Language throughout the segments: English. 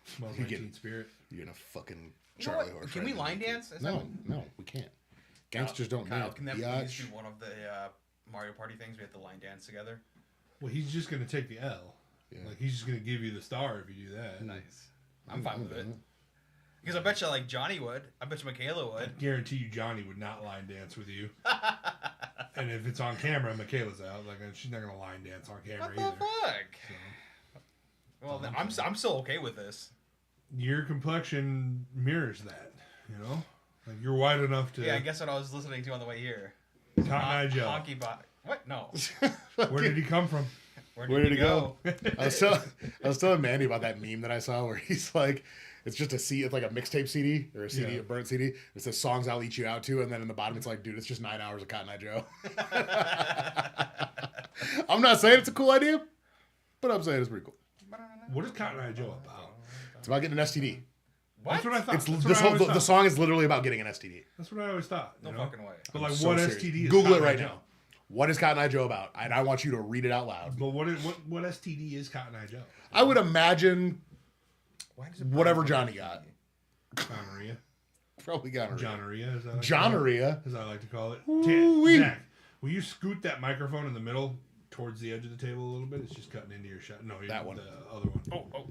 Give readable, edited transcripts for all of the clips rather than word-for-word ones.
Smells like Teen Spirit. You're gonna fucking You know Charlie what? horse. Can we line dance? No, we can't. Gangsters don't Kyle, dance. can that please be one of the Mario Party things? We have to line dance together. Well, he's just gonna take the L. Yeah. Like he's just gonna give you the star if you do that. Nice. I'm fine with it. Because I bet you like Johnny would. I bet you Michaela would. I guarantee you Johnny would not line dance with you. And if it's on camera, Michaela's out. Like she's not gonna line dance on camera either. What the fuck? So. Well, I'm still okay with this. Your complexion mirrors that, you know? Like you're white enough to... Yeah, I guess what I was listening to on the way here. Cotton Eye Joe. Hockey What? No. Where did he come from? Where did he go? I was telling Mandy about that meme that I saw where he's like, it's just it's like a mixtape CD or a CD, a burnt CD. It says songs I'll eat you out to, and then in the bottom it's like, dude, it's just 9 hours of Cotton Eye Joe. I'm not saying it's a cool idea, but I'm saying it's pretty cool. What is Cotton Eye Joe about? It's about getting an STD. What? That's what I thought. The song is literally about getting an STD. That's what I always thought. No fucking way. But like, what STD is Google Cotton it right Eye Joe? now. What is Cotton Eye Joe about? And I want you to read it out loud. But what STD is Cotton Eye Joe? I would imagine whatever Johnny got. Gonorrhea. Probably gonorrhea. Johnnorrhea, as I like to call it. Zach, will you scoot that microphone in the middle towards the edge of the table a little bit? It's just cutting into your shot. No, that one. The other one. Oh.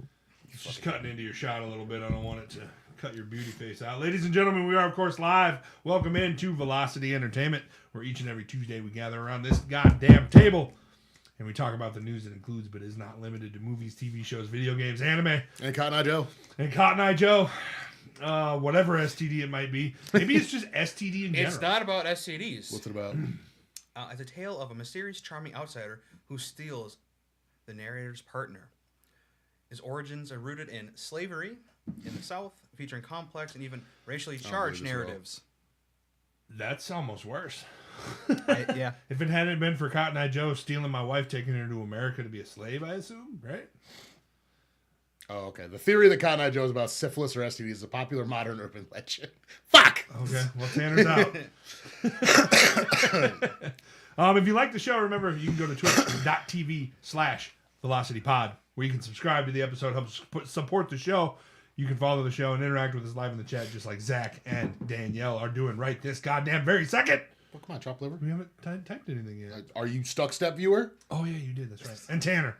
It's just cutting into your shot a little bit. I don't want it to cut your beauty face out. Ladies and gentlemen, we are, of course, live. Welcome into Velocity Entertainment, where each and every Tuesday we gather around this goddamn table and we talk about the news that includes but is not limited to movies, TV shows, video games, anime. And Cotton Eye Joe. Whatever STD it might be. Maybe it's just STD in general. It's not about STDs. What's it about? It's a tale of a mysterious, charming outsider who steals the narrator's partner. His origins are rooted in slavery in the South, featuring complex and even racially charged narratives. That's almost worse. Yeah. If it hadn't been for Cotton Eye Joe stealing my wife, taking her to America to be a slave, I assume, right? Oh, okay. The theory that Cotton Eye Joe is about syphilis or STD is a popular modern urban legend. Fuck! Okay, well, Tanner's out. If you like the show, remember, you can go to twitch.tv/VelocityPod, where you can subscribe to the episode, help support the show. You can follow the show and interact with us live in the chat, just like Zach and Danielle are doing right this goddamn very second. Well, come on, chop liver. We haven't typed anything yet. Are you Stuck Step viewer? Oh, yeah, you did. That's right. And Tanner.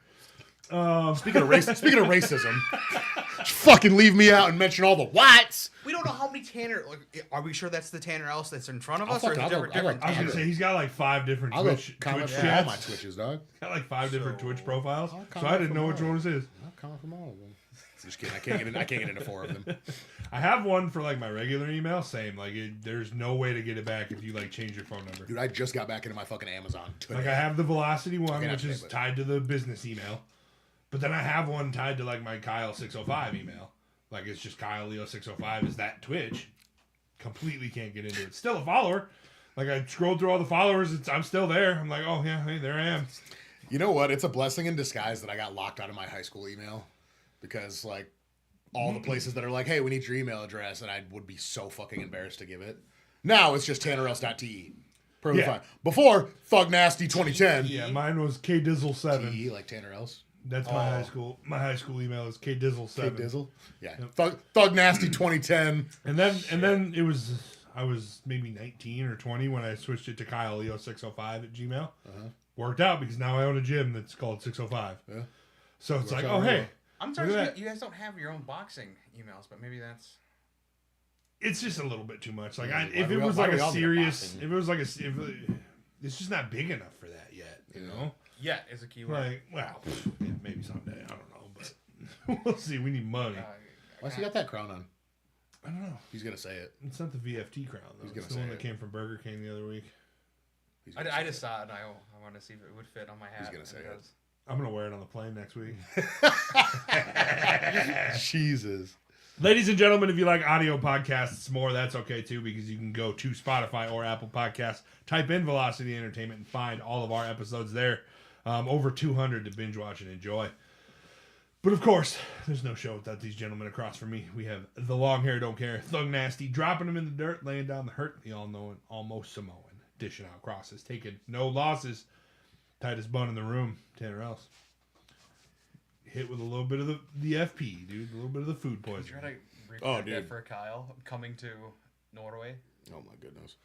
Speaking of racism, fucking leave me out and mention all the whites. We don't know how many Tanner. Like, are we sure that's the Tanner else that's in front of us, I'll or is it different? I was gonna say he's got like 5 different Twitch chats. All my Twitches, dog. Got like 5 different Twitch profiles, so I didn't know which one was his. I'll comment from all of them. Just kidding. I can't get into 4 of them. I have one for like my regular email. Same. Like there's no way to get it back if you like change your phone number. Dude, I just got back into my fucking Amazon today. Like I have the Velocity one, which is tied to the business email. But then I have one tied to like my Kyle605 email. Like it's just Kyle Leo 605 is that Twitch. Completely can't get into it. Still a follower. Like I scrolled through all the followers. I'm still there. I'm like, oh yeah, hey, there I am. You know what? It's a blessing in disguise that I got locked out of my high school email. Because like all the places that are like, hey, we need your email address, and I would be so fucking embarrassed to give it. Now it's just tannerelse.te. Perfectly fine. Before, Thug Nasty 2010. Yeah, mine was KDizzle7. TE, like Tanner Else. That's my high school. My high school email is KDizzle7. KDizzle? Yeah. Yep. Thug Nasty 2010. And then it was, I was maybe 19 or 20 when I switched it to Kyle Leo 605 at Gmail. Uh-huh. Worked out because now I own a gym that's called 605. Yeah. So it's like, oh, hey. I'm sorry, you guys don't have your own boxing emails, but maybe that's... It's just a little bit too much. Like, if it was like a serious... If it was like a... It's just not big enough for that yet, you know? Yeah, is a keyword. Like, well, yeah, maybe someday. I don't know, but we'll see. We need money. Why's he got that crown on? I don't know. He's going to say it. It's not the VFT crown, though. It's the one that came from Burger King the other week. I just saw it, and I wanted to see if it would fit on my hat. He's going to say it. I'm going to wear it on the plane next week. Jesus. Ladies and gentlemen, if you like audio podcasts more, that's okay too, because you can go to Spotify or Apple Podcasts, type in Velocity Entertainment, and find all of our episodes there. Over 200 to binge watch and enjoy. But of course, there's no show without these gentlemen across from me. We have the long hair don't care, Thug Nasty, dropping them in the dirt, laying down the hurt, the all-knowing, almost Samoan, dishing out crosses, taking no losses, tightest bun in the room, Tanner Else. hit with a little bit of the FP, dude. A little bit of the food Try poisoning. to repeat that dude. for Kyle coming to Norway. Oh my goodness.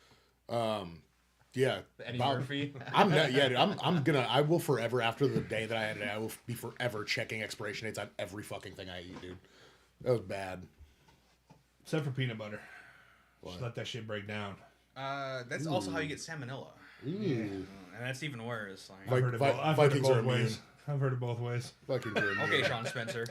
Yeah. Eddie Murphy. I'm not. Yeah, dude. I will forever after the day that I had it. I will be forever checking expiration dates on every fucking thing I eat, dude. That was bad. Except for peanut butter. What? Just let that shit break down. That's also how you get salmonella. Ooh. And that's even worse. Like, I've heard it, I've heard it Vikings are both immune. ways. I've heard it both ways. Fucking good. okay, Sean Spencer.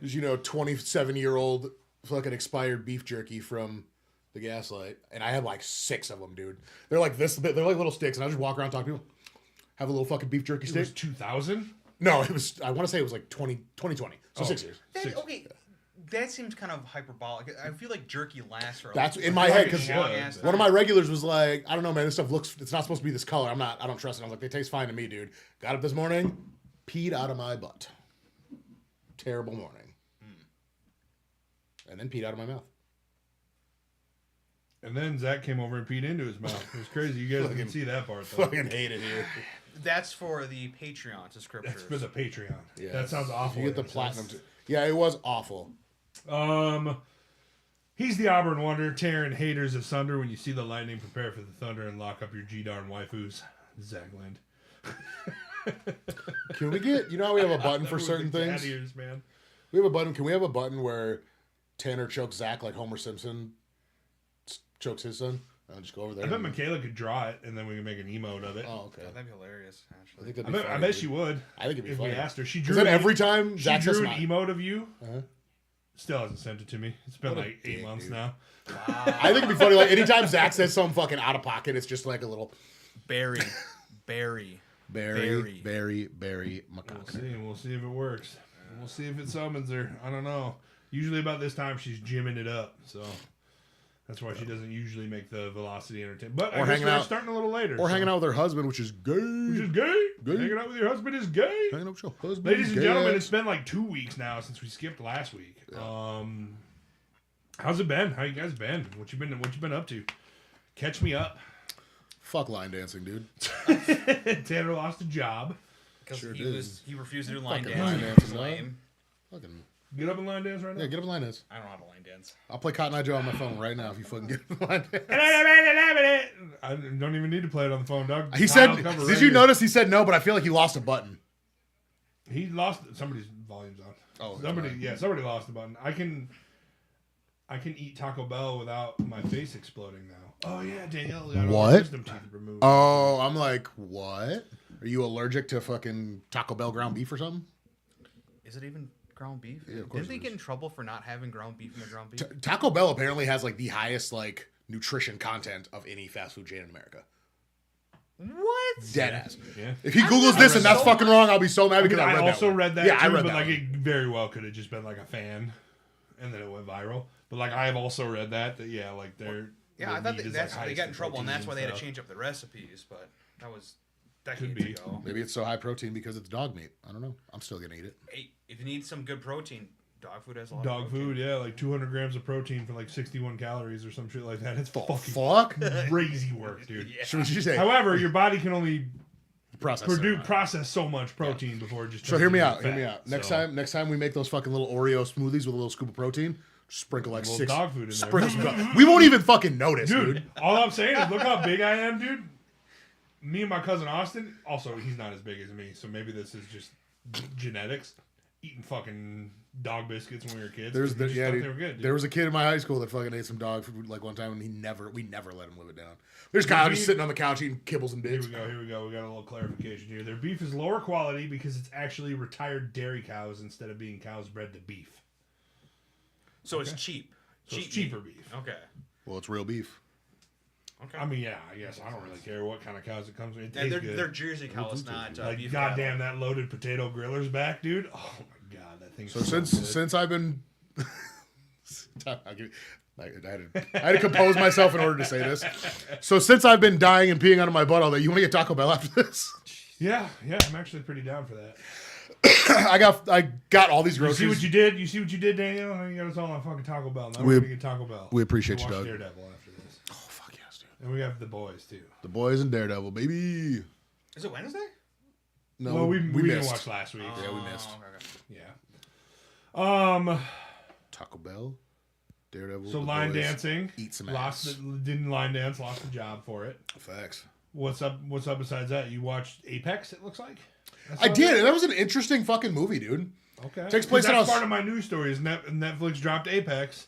There's 27-year-old fucking expired beef jerky from the Gaslight, and I had like 6 of them, dude. They're like this bit. They're like little sticks, and I just walk around talking to people. Have a little fucking beef jerky It stick. was 2000? No, it was. I want to say it was like 2020. So 6 years. Okay, that seems kind of hyperbolic. I feel like jerky lasts for. That's in my head because should. one of my regulars was like, I don't know, man. This stuff looks. It's not supposed to be this color. I don't trust it. I was like, they taste fine to me, dude. Got up this morning, peed out of my butt. Terrible morning. And then peed out of my mouth. And then Zach came over and peed into his mouth. It was crazy. You guys didn't see that part, though. Fucking hate it here. That's for the Patreon subscribers. That's for the Patreon. Yeah, That sounds awful. You get the platinum. Yeah, it was awful. He's the Auburn Wonder, tearing haters asunder. When you see the lightning, prepare for the thunder and lock up your G-darn waifus. Zach Lind. Can we get? You know how we have a button for That was certain the cat things. ears, man. We have a button. Can we have a button where Tanner chokes Zach like Homer Simpson chokes his son? I'll just go over there. I bet Michaela could draw it, and then we can make an emote of it. Oh, okay. That'd be hilarious, I actually. think that'd I be bet, funny, I bet dude. she would. I think it'd be if funny. we asked her. She Because drew then an- every time she Zach says drew an something, emote of you. Uh-huh. Still hasn't sent it to me. It's been What a like 8 dick, months dude. now. I think it'd be funny. Like anytime Zach says something fucking out of pocket, it's just like a little Barry Barry We'll macaque. see. We'll see if it works. We'll see if it summons her. I don't know. Usually about this time she's gymming it up, so that's why she doesn't usually make the Velocity Entertainment. But Or I guess hanging they're out- starting a little later. Or hanging out with her husband, which is gay. which is gay. Gay. Hanging out with your husband is gay. Hanging out with your husband. Ladies and gay gentlemen, ass. it's been like 2 weeks now since we skipped last week. How's it been? How you guys been? What you been up to? Catch me up. Fuck line dancing, dude. Tanner lost a job. because Sure he did. he refused to do line Fucking dance. line He dance, was no. lame. Fucking Get up and line dance right now. yeah, get up and line dance. I don't know how to line dance. I'll play Cotton Eye Joe on my phone right now if you fucking get up and line dance. I don't even need to play it on the phone, Doug. He said, I'll cover did right you here. notice he said no, but I feel like he lost a button. He lost somebody's volume's on. Oh, somebody lost the button. I can eat Taco Bell without my face exploding now. Oh yeah, Danielle got all What? her wisdom teeth removed. Oh, I'm like, what? Are you allergic to fucking Taco Bell ground beef or something? Is it even ground beef? Yeah, of course Didn't they it get is. in trouble for not having ground beef in the ground beef? Taco Bell apparently has like the highest like nutrition content of any fast food chain in America. What? Dead ass. Yeah. If he Googles this and that's so fucking wrong, I'll be so mad because I, I read also that one. read that. Yeah, too, I read but that. like one. it very well could have just been like a fan, and then it went viral. But like I have also read that yeah, like they're Yeah, I thought that's like they got in trouble, and that's why they had to change. change up the recipes. But that was Could decades be. ago. Maybe it's so high protein because it's dog meat. I don't know. I'm still gonna eat it. Hey, if you need some good protein, dog food has a lot. Dog of protein. food, yeah, like 200 grams of protein for like 61 calories or some shit like that. It's fucking Fuck. crazy work, dude. Yeah. So what did you say? However, your body can only Process. process so much protein before it just. So turns hear me into out. Hear fat. me out. Next So, time we make those fucking little Oreo smoothies with a little scoop of protein, sprinkle like little 6 dog food in there. sprinkle some dog. We won't even fucking notice, dude. dude. All I'm saying is, look how big I am, dude. Me and my cousin Austin. Also, he's not as big as me, so maybe this is just genetics. Eating fucking dog biscuits when we were kids. There's 'cause the, we just yeah, thought dude, they were good. Dude. there was a kid in my high school that fucking ate some dog food like one time, and we never let him live it down. There's Kyle just sitting on the couch eating kibbles and Here bits. we go. We got a little clarification here. Their beef is lower quality because it's actually retired dairy cows instead of being cows bred to beef. So it's cheap. So it's Cheap cheaper meat. beef. Okay. Well, it's real beef. Okay. I mean, yeah, I guess I don't really care what kind of cows it comes with. It Yeah, tastes good. they're Jersey cows, not Like, beef goddamn, that loaded potato griller's back, dude. Oh my god, that thing's So so since I've been, I had to compose myself in order to say this. So since I've been dying and peeing out of my butt all day, you want to get Taco Bell after this? Yeah, I'm actually pretty down for that. I got all these You groceries. see what you did? You see what you did, Daniel? You got us all on fucking Taco Bell. Now We- we're gonna get Taco Bell. we appreciate We'll you, watch Doug. Daredevil after this, Oh fuck yes, dude. and we have the boys too. The boys and Daredevil, baby. Is it Wednesday? No, Well, we didn't missed. watch last week. Yeah, we missed. Okay. Yeah. Taco Bell, Daredevil. So The line Boys, dancing. Eat some Lost. ass. Didn't line dance. Lost the job for it. Facts. What's up? What's up besides that? You watched Apex? It looks like. I did, and that was an interesting fucking movie, dude. Okay. Takes place in That's Aus- part of my news story. Is Netflix dropped Apex,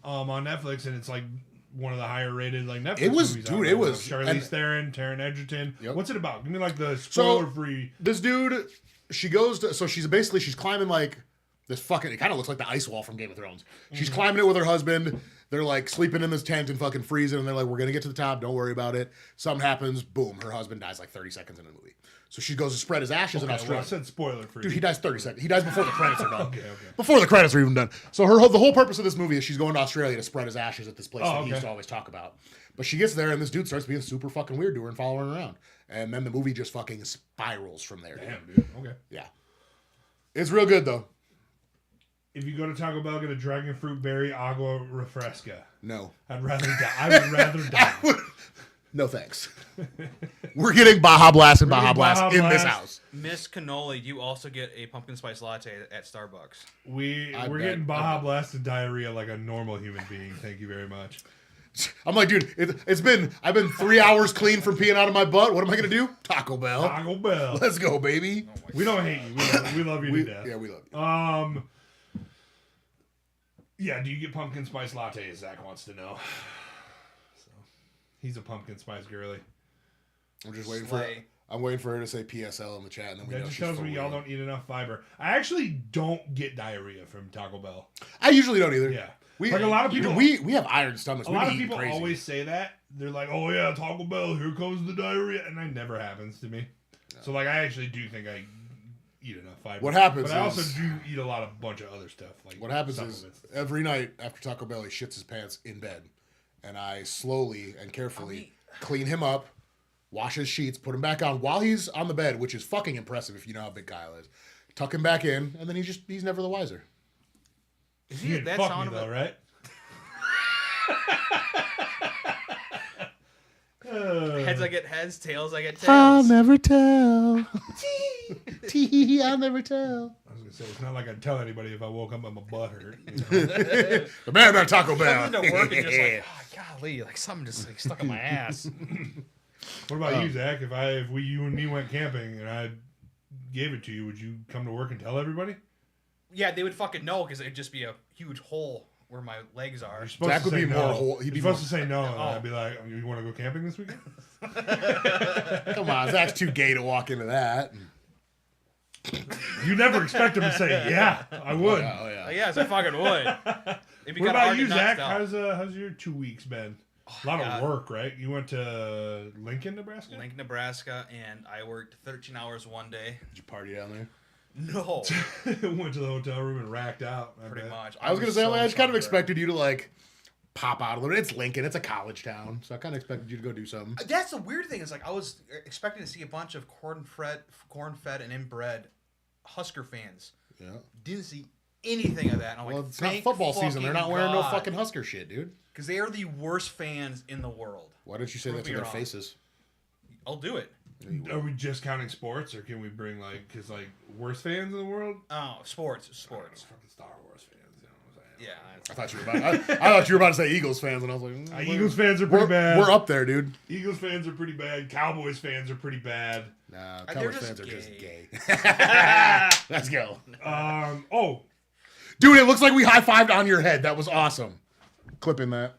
on Netflix, and it's like one of the higher rated like Netflix. It was- movies dude, out it right was- now. Charlize and- Theron, Taron Egerton. Yep. What's it about? Give me like the spoiler free. This dude, she goes to, so she's climbing like this fucking, it kind of looks like the ice wall from Game of Thrones. She's climbing it with her husband. They're like sleeping in this tent and fucking freezing, and they're like, we're gonna get to the top, don't worry about it. Something happens, boom, her husband dies like 30 seconds into the movie. So she goes to spread his ashes in Well, Australia. I said spoiler free. Dude, he dies 30 seconds. He dies before the credits are done. Okay. Before the credits are even done. So the whole purpose of this movie is she's going to Australia to spread his ashes at this place that he used to always talk about. But she gets there and this dude starts being super fucking weird to her and following her around. And then the movie just fucking spirals from there. Damn, dude. Okay. Yeah. It's real good though. If you go to Taco Bell, get a dragon fruit berry agua refresca. No. I'd rather die. I would rather die. No thanks. We're getting Baja Blast and Baja getting Blast Baja in this Blast. house. Miss Cannoli, you also get a pumpkin spice latte at Starbucks. We're bet. getting Baja Blast and diarrhea like a normal human being. Thank you very much. I'm like, dude, I've been 3 hours clean from peeing out of my butt. What am I gonna do? Taco Bell. Taco Bell. Let's go, baby. We don't hate you. We love you to death. Yeah, we love you. Yeah, do you get pumpkin spice lattes? Zach wants to know. So, he's a pumpkin spice girly. I'm just waiting Slay. I'm waiting for her to say PSL in the chat, and then we That know just she's tells for me y'all real. don't eat enough fiber. I actually don't get diarrhea from Taco Bell. I usually don't either. Yeah. We, Like a lot of people- we have iron stomachs. A We lot be of eating people crazy. always say that. They're like, oh yeah, Taco Bell, here comes the diarrhea. And that never happens to me. So like I actually do think I eat enough fiber. What happens But I also is- do eat a lot of bunch of other stuff. Like What happens is supplements. every night after Taco Bell, he shits his pants in bed, and I slowly and carefully clean him up, wash his sheets, put him back on while he's on the bed, which is fucking impressive if you know how big Kyle is. Tuck him back in, and then he's never the wiser. Is You he didn't that fuck sound me of though, it? right? Heads I get heads, tails I get I'll tails. never tell. Tee, I'll never tell. I was gonna say it's not like I'd tell anybody if I woke up and my butt hurt. You know? The man at Taco Bell. Coming to work and just like, oh, golly, like something just like stuck in my ass. What about you, Zach? If you and me went camping and I gave it to you, would you come to work and tell everybody? Yeah, they would fucking know because it'd just be a huge hole where my legs are. You're supposed Zach to would say be no. more whole- he'd You're be supposed more- to say no, and Oh. I'd be like, "You want to go camping this weekend?" Come on, Zach's too gay to walk into that. You never expect him to say, "Yeah, I would." Oh yeah. Yes, I fucking would. It'd be What kinda about hard you, to not Zach? stop. How's your 2 weeks been? A lot God. of work, right? You went to Lincoln, Nebraska. Lincoln, Nebraska, and I worked 13 hours one day. Did you party down there? No, Went to the hotel room and racked out. I pretty bet. much. I was gonna say, so like, I just kind of bummed. expected you to like pop out a little bit. It's Lincoln, it's a college town, so I kind of expected you to go do something. That's the weird thing. Is like I was expecting to see a bunch of corn-fed and inbred Husker fans. Yeah. Didn't see anything of that. And I'm Well, like, it's not thank football season. They're not wearing no God. fucking Husker shit, dude. Because they are the worst fans in the world. Why don't you say Prove that to me their wrong. faces? I'll do it. Are we just counting sports, or can we bring because worst fans in the world? Oh, sports. Fucking Star Wars fans. You know what I'm saying? Yeah. I thought you were about. I thought you were about to say Eagles fans, and I was like, Eagles fans are pretty bad. We're up there, dude. Eagles fans are pretty bad. Cowboys fans are pretty bad. Nah, They're Cowboys just fans are just gay. gay. Let's go, Oh, dude. It looks like we high fived on your head. That was awesome. Clipping that.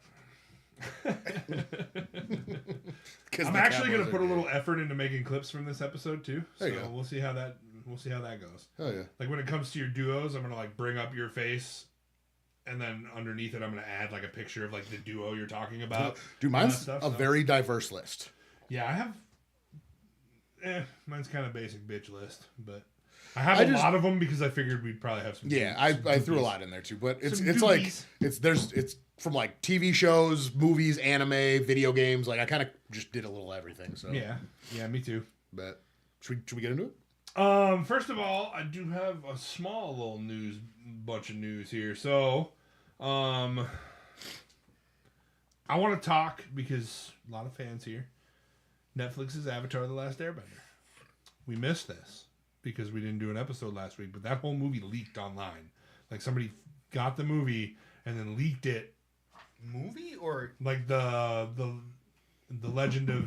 I'm actually gonna put a little effort into making clips from this episode too. So There you go. we'll see how that goes. Oh yeah. Like when it comes to your duos, I'm gonna bring up your face, and then underneath it, I'm gonna add a picture of the duo you're talking about. Dude, all that mine's stuff, a so- very diverse list. Yeah, I have. Mine's kind of basic bitch list, but I have I a just- lot of them because I figured we'd probably have some. Yeah, some I threw a doopies. lot in there too, but it's Some like doopies. it's from TV shows, movies, anime, video games. Like I kind of just did a little everything. So Yeah, me too. but should we get into it? First of all, I do have a small little bunch of news here. So, I want to talk because a lot of fans here. Netflix's Avatar: The Last Airbender. We missed this. because we didn't do an episode last week, but that whole movie leaked online. Like somebody got the movie and then leaked it. Movie or Like the Legend of,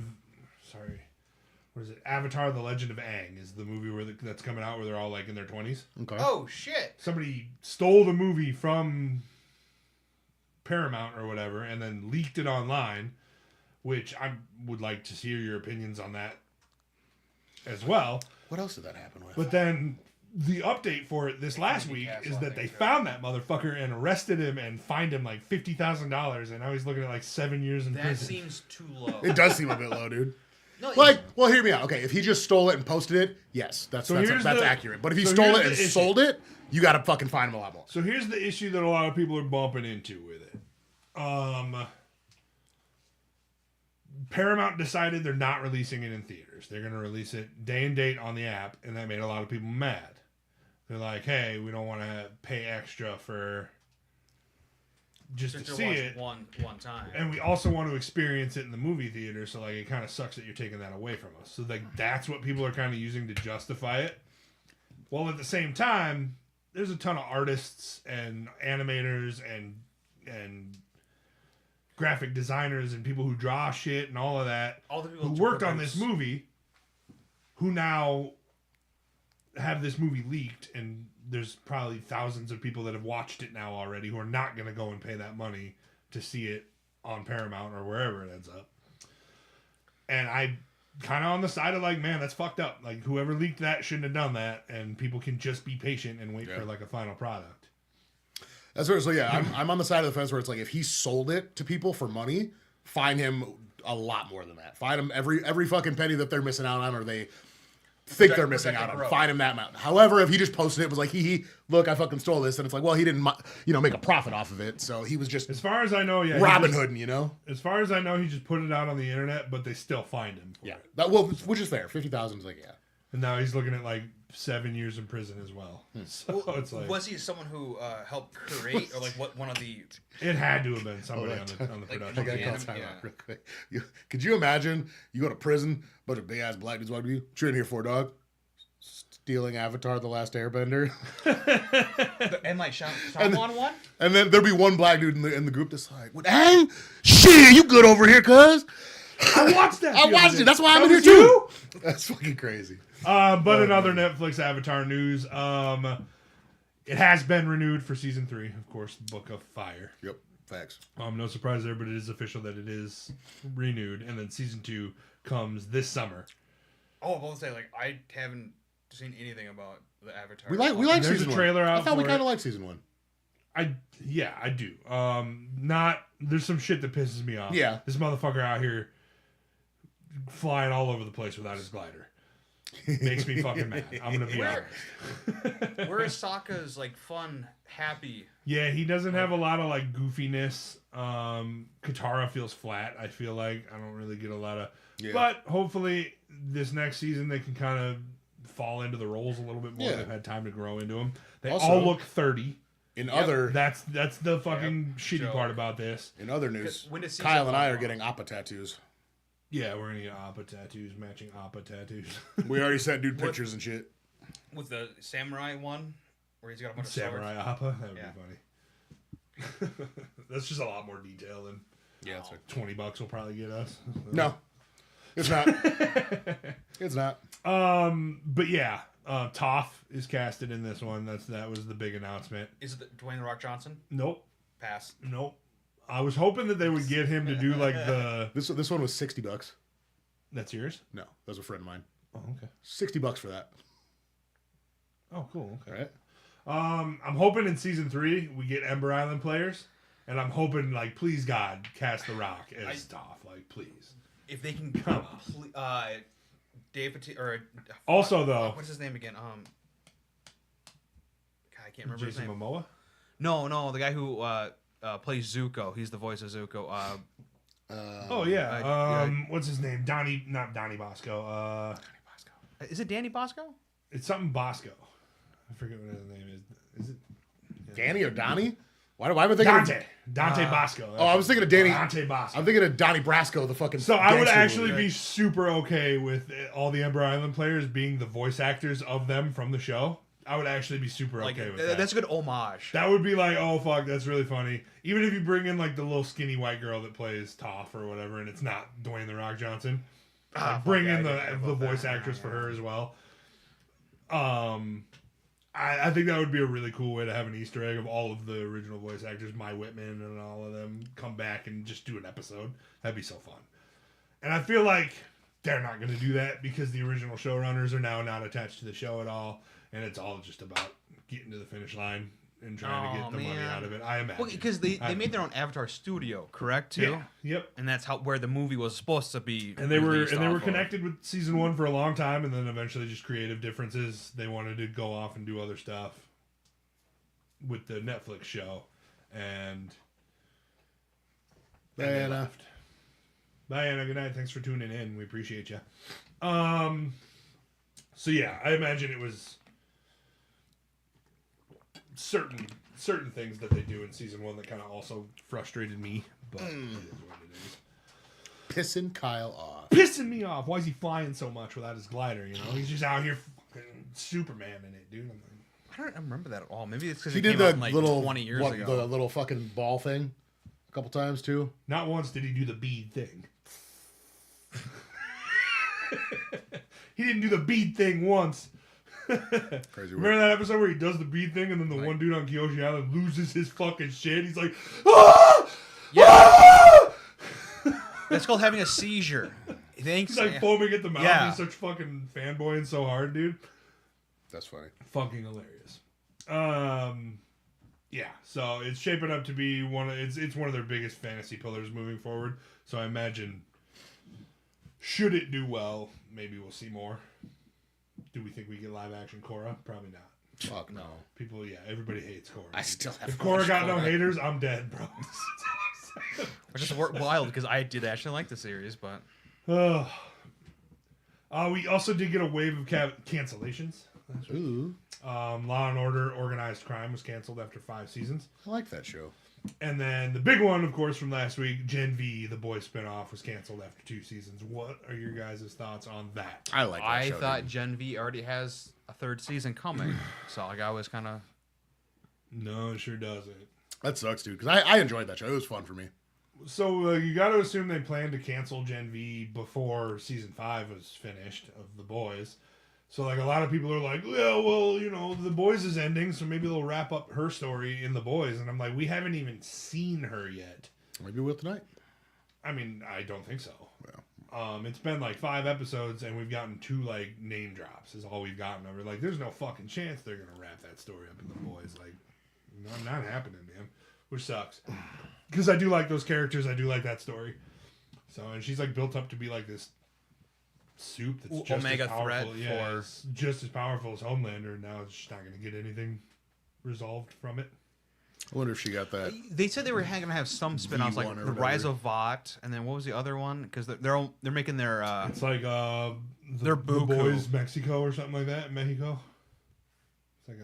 what is it? Avatar: The Legend of Aang is the movie that's coming out where they're all like in their 20s. Okay. oh shit! Somebody stole the movie from Paramount or whatever and then leaked it online, which I would like to hear your opinions on that as well. What else did that happen with? But then the update for it this last week is that they found that motherfucker and arrested him and fined him like $50,000, and now he's looking at like 7 years in That prison. seems too low. It does seem a bit low, dude. No, Like, well, hear me out. Okay, if he just stole it and posted it, yes, that's accurate. But if he so stole here's it the and issue. sold it, you got to fucking fine him a lot more. So here's the issue that a lot of people are bumping into with it. Paramount decided they're not releasing it in theaters. They're going to release it day and date on the app, and that made a lot of people mad. They're like, hey, we don't want to pay extra for just to see watch it. one time. And we also want to experience it in the movie theater, so like it kind of sucks that you're taking that away from us. So like that's what people are kind of using to justify it. While at the same time, there's a ton of artists and animators and graphic designers and people who draw shit and all of that All the people who who worked on produce- this movie who now have this movie leaked, and there's probably thousands of people that have watched it now already who are not going to go and pay that money to see it on Paramount or wherever it ends up. And I kind of on the side of like, man, that's fucked up. Like whoever leaked that shouldn't have done that, and people can just be patient and wait for like a final product. That's where, so yeah, I'm on the side of the fence where it's like if he sold it to people for money, fine him a lot more than that. Fine him every fucking penny that they're missing out on, or they think they're missing out on. Fine him that amount. However, if he just posted it, was like, look, I fucking stole this, and it's like, well, he didn't, make a profit off of it, so he was just As far as I know, yeah, Robin Hooding, you know. As far as I know, he just put it out on the internet, but they still fined him for Yeah, it. which is fair. 50,000 is like, yeah. And now he's looking at like 7 years in prison as well. So it's like was he someone who helped create, or like one of the? it had to have been somebody on the Like, production. I gotta Yeah, call time yeah. out real quick. Could you imagine you go to prison, bunch of big ass black dudes walk to you? What you in here for, dog? Stealing Avatar: The Last Airbender, And like Shyamalan one. and then there'd be one black dude in the group that's like, "What? Hey, shit, you good over here, cuz?" I watched that. I the watched other it. day. That's why I'm That in here was too. you? That's fucking crazy. But in other Netflix Avatar news, it has been renewed for season 3, of course, Book of Fire. Yep, facts. No surprise there, but it is official that it is renewed, and then season 2 comes this summer. Oh, I will say, like, I haven't seen anything about the Avatar. We like There's season a one. trailer out I thought we for kind of it. liked season one. I do. There's some shit that pisses me off. Yeah. This motherfucker out here flying all over the place without his glider. Makes me fucking mad. I'm gonna be honest. Where is Sokka's like fun, happy? Yeah, he doesn't have a lot of like goofiness. Katara feels flat. I feel like I don't really get a lot of. Yeah. But hopefully this next season they can kind of fall into the roles a little bit more. Yeah. They've had time to grow into them. They Also- all look 30. In other That's the fucking shitty Joke. part about this. news, When does season Kyle and I one are come getting Appa tattoos. Yeah, we're gonna get Appa tattoos, matching Appa tattoos. We already sent dude pictures and shit. with the samurai one, where he's got a bunch Samurai of Appa. That would Yeah. be funny. That's just a lot more detail than Yeah, that's right. $20 will probably get us. No, it's not. It's not. But yeah, Toph is casted in this one. That was the big announcement. Is it Dwayne The Rock Johnson? Nope. Pass. I was hoping that they would get him to do like the. This one was $60. That's yours? No, that was a friend of mine. Oh, okay. $60 for that. Oh, cool. Okay. All right. I'm hoping in season 3 we get Ember Island players, and I'm hoping like, please God, cast The Rock as Toph. Like, please. If they can Come Dave Bautista, or Also, though, what's his name again? God, I can't remember Jason his name. Momoa. No, the guy who plays Zuko. He's the voice of Zuko. Oh yeah. yeah. What's his name? Not Donnie Bosco. Is it Danny Bosco? It's something Bosco. I forget what his name is. Is it Danny or Donnie? Why am I thinking Dante Bosco. I was thinking of Danny. Dante Bosco. I'm thinking of Donnie Brasco, the fucking. So I would gangster actually movie. be super okay with all the Ember Island players being the voice actors of them from the show. I would actually be super Like okay with that. that's a good homage. That would be like, oh fuck, that's really funny. Even if you bring in like the little skinny white girl that plays Toph or whatever, and it's not Dwayne the Rock Johnson, bring in the voice actress for her as well. I think that would be a really cool way to have an Easter egg of all of the original voice actors, Mai Whitman and all of them, come back and just do an episode. That'd be so fun. And I feel like they're not going to do that because the original showrunners are now not attached to the show at all, and it's all just about getting to the finish line and trying to get the money out of it. I imagine. Well, because they made their own Avatar studio, correct? Too. Yeah. Yep. And that's where the movie was supposed to be. And they were released off of. connected with season 1 for a long time, and then eventually just creative differences. They wanted to go off and do other stuff with the Netflix show, and they left. Diana, good night. Thanks for tuning in. We appreciate you. So yeah, I imagine it was certain things that they do in season 1 that kind of also frustrated me, but it is what it is. Pissing Kyle off. Pissing me off. Why is he flying so much without his glider? You know, he's just out here fucking Superman in it, dude. I'm like, I don't remember that at all. Maybe it's because He it did came the out like little 20 years ago. the little fucking ball thing a couple times too. not once did he do the bead thing. He didn't do the bead thing once. Crazy. Remember that episode where he does the bead thing and then the one dude on Kyoshi Island loses his fucking shit? He's like, ah! Yeah. Ah! That's called having a seizure. Thanks. He's like foaming at the mouth. Yeah. He's such fucking fanboying so hard, dude. That's funny. Fucking hilarious. Yeah, so it's shaping up to be it's one of their biggest fantasy pillars moving forward. So I imagine, should it do well, maybe we'll see more. Do we think we get live action Korra? Probably not. Fuck no. People, everybody hates Korra. I still have. If Korra got no haters, I'm dead, bro. Which is wild because I did actually like the series, but We also did get a wave of cancellations. Ooh, Law and Order Organized Crime was canceled after 5 seasons. I like that show. And then the big one, of course, from last week, Gen V, the boys spinoff, was canceled after 2 seasons. What are your guys' thoughts on that? I like that I show. thought dude. Gen V already has a 3rd season coming, so like I was kind of. No, it sure doesn't. That sucks, dude. Because I enjoyed that show. It was fun for me. So you got to assume they planned to cancel Gen V before season 5 was finished of the boys. So like a lot of people are like, yeah, well, the boys is ending, so maybe they'll wrap up her story in the boys. And I'm like, we haven't even seen her yet. Maybe we'll tonight. I mean, I don't think so. Yeah. It's been like 5 episodes, and we've gotten 2 like name drops. Is all we've gotten. And we're like, there's no fucking chance they're gonna wrap that story up in the boys. Like, not happening, man. Which sucks. Because I do like those characters. I do like that story. So, and she's like built up to be like this soup that's just Omega as powerful. threat Yeah, for- it's just as powerful as Homelander. And now it's just not gonna get anything resolved from it. I wonder if she got that. They said they were going to have some spin-offs, like V1 or the Rise whatever. of Vought, and then what was the other one? Because they're making their. It's like the They're Buku. boys Mexico or something like that. Mexico. It's like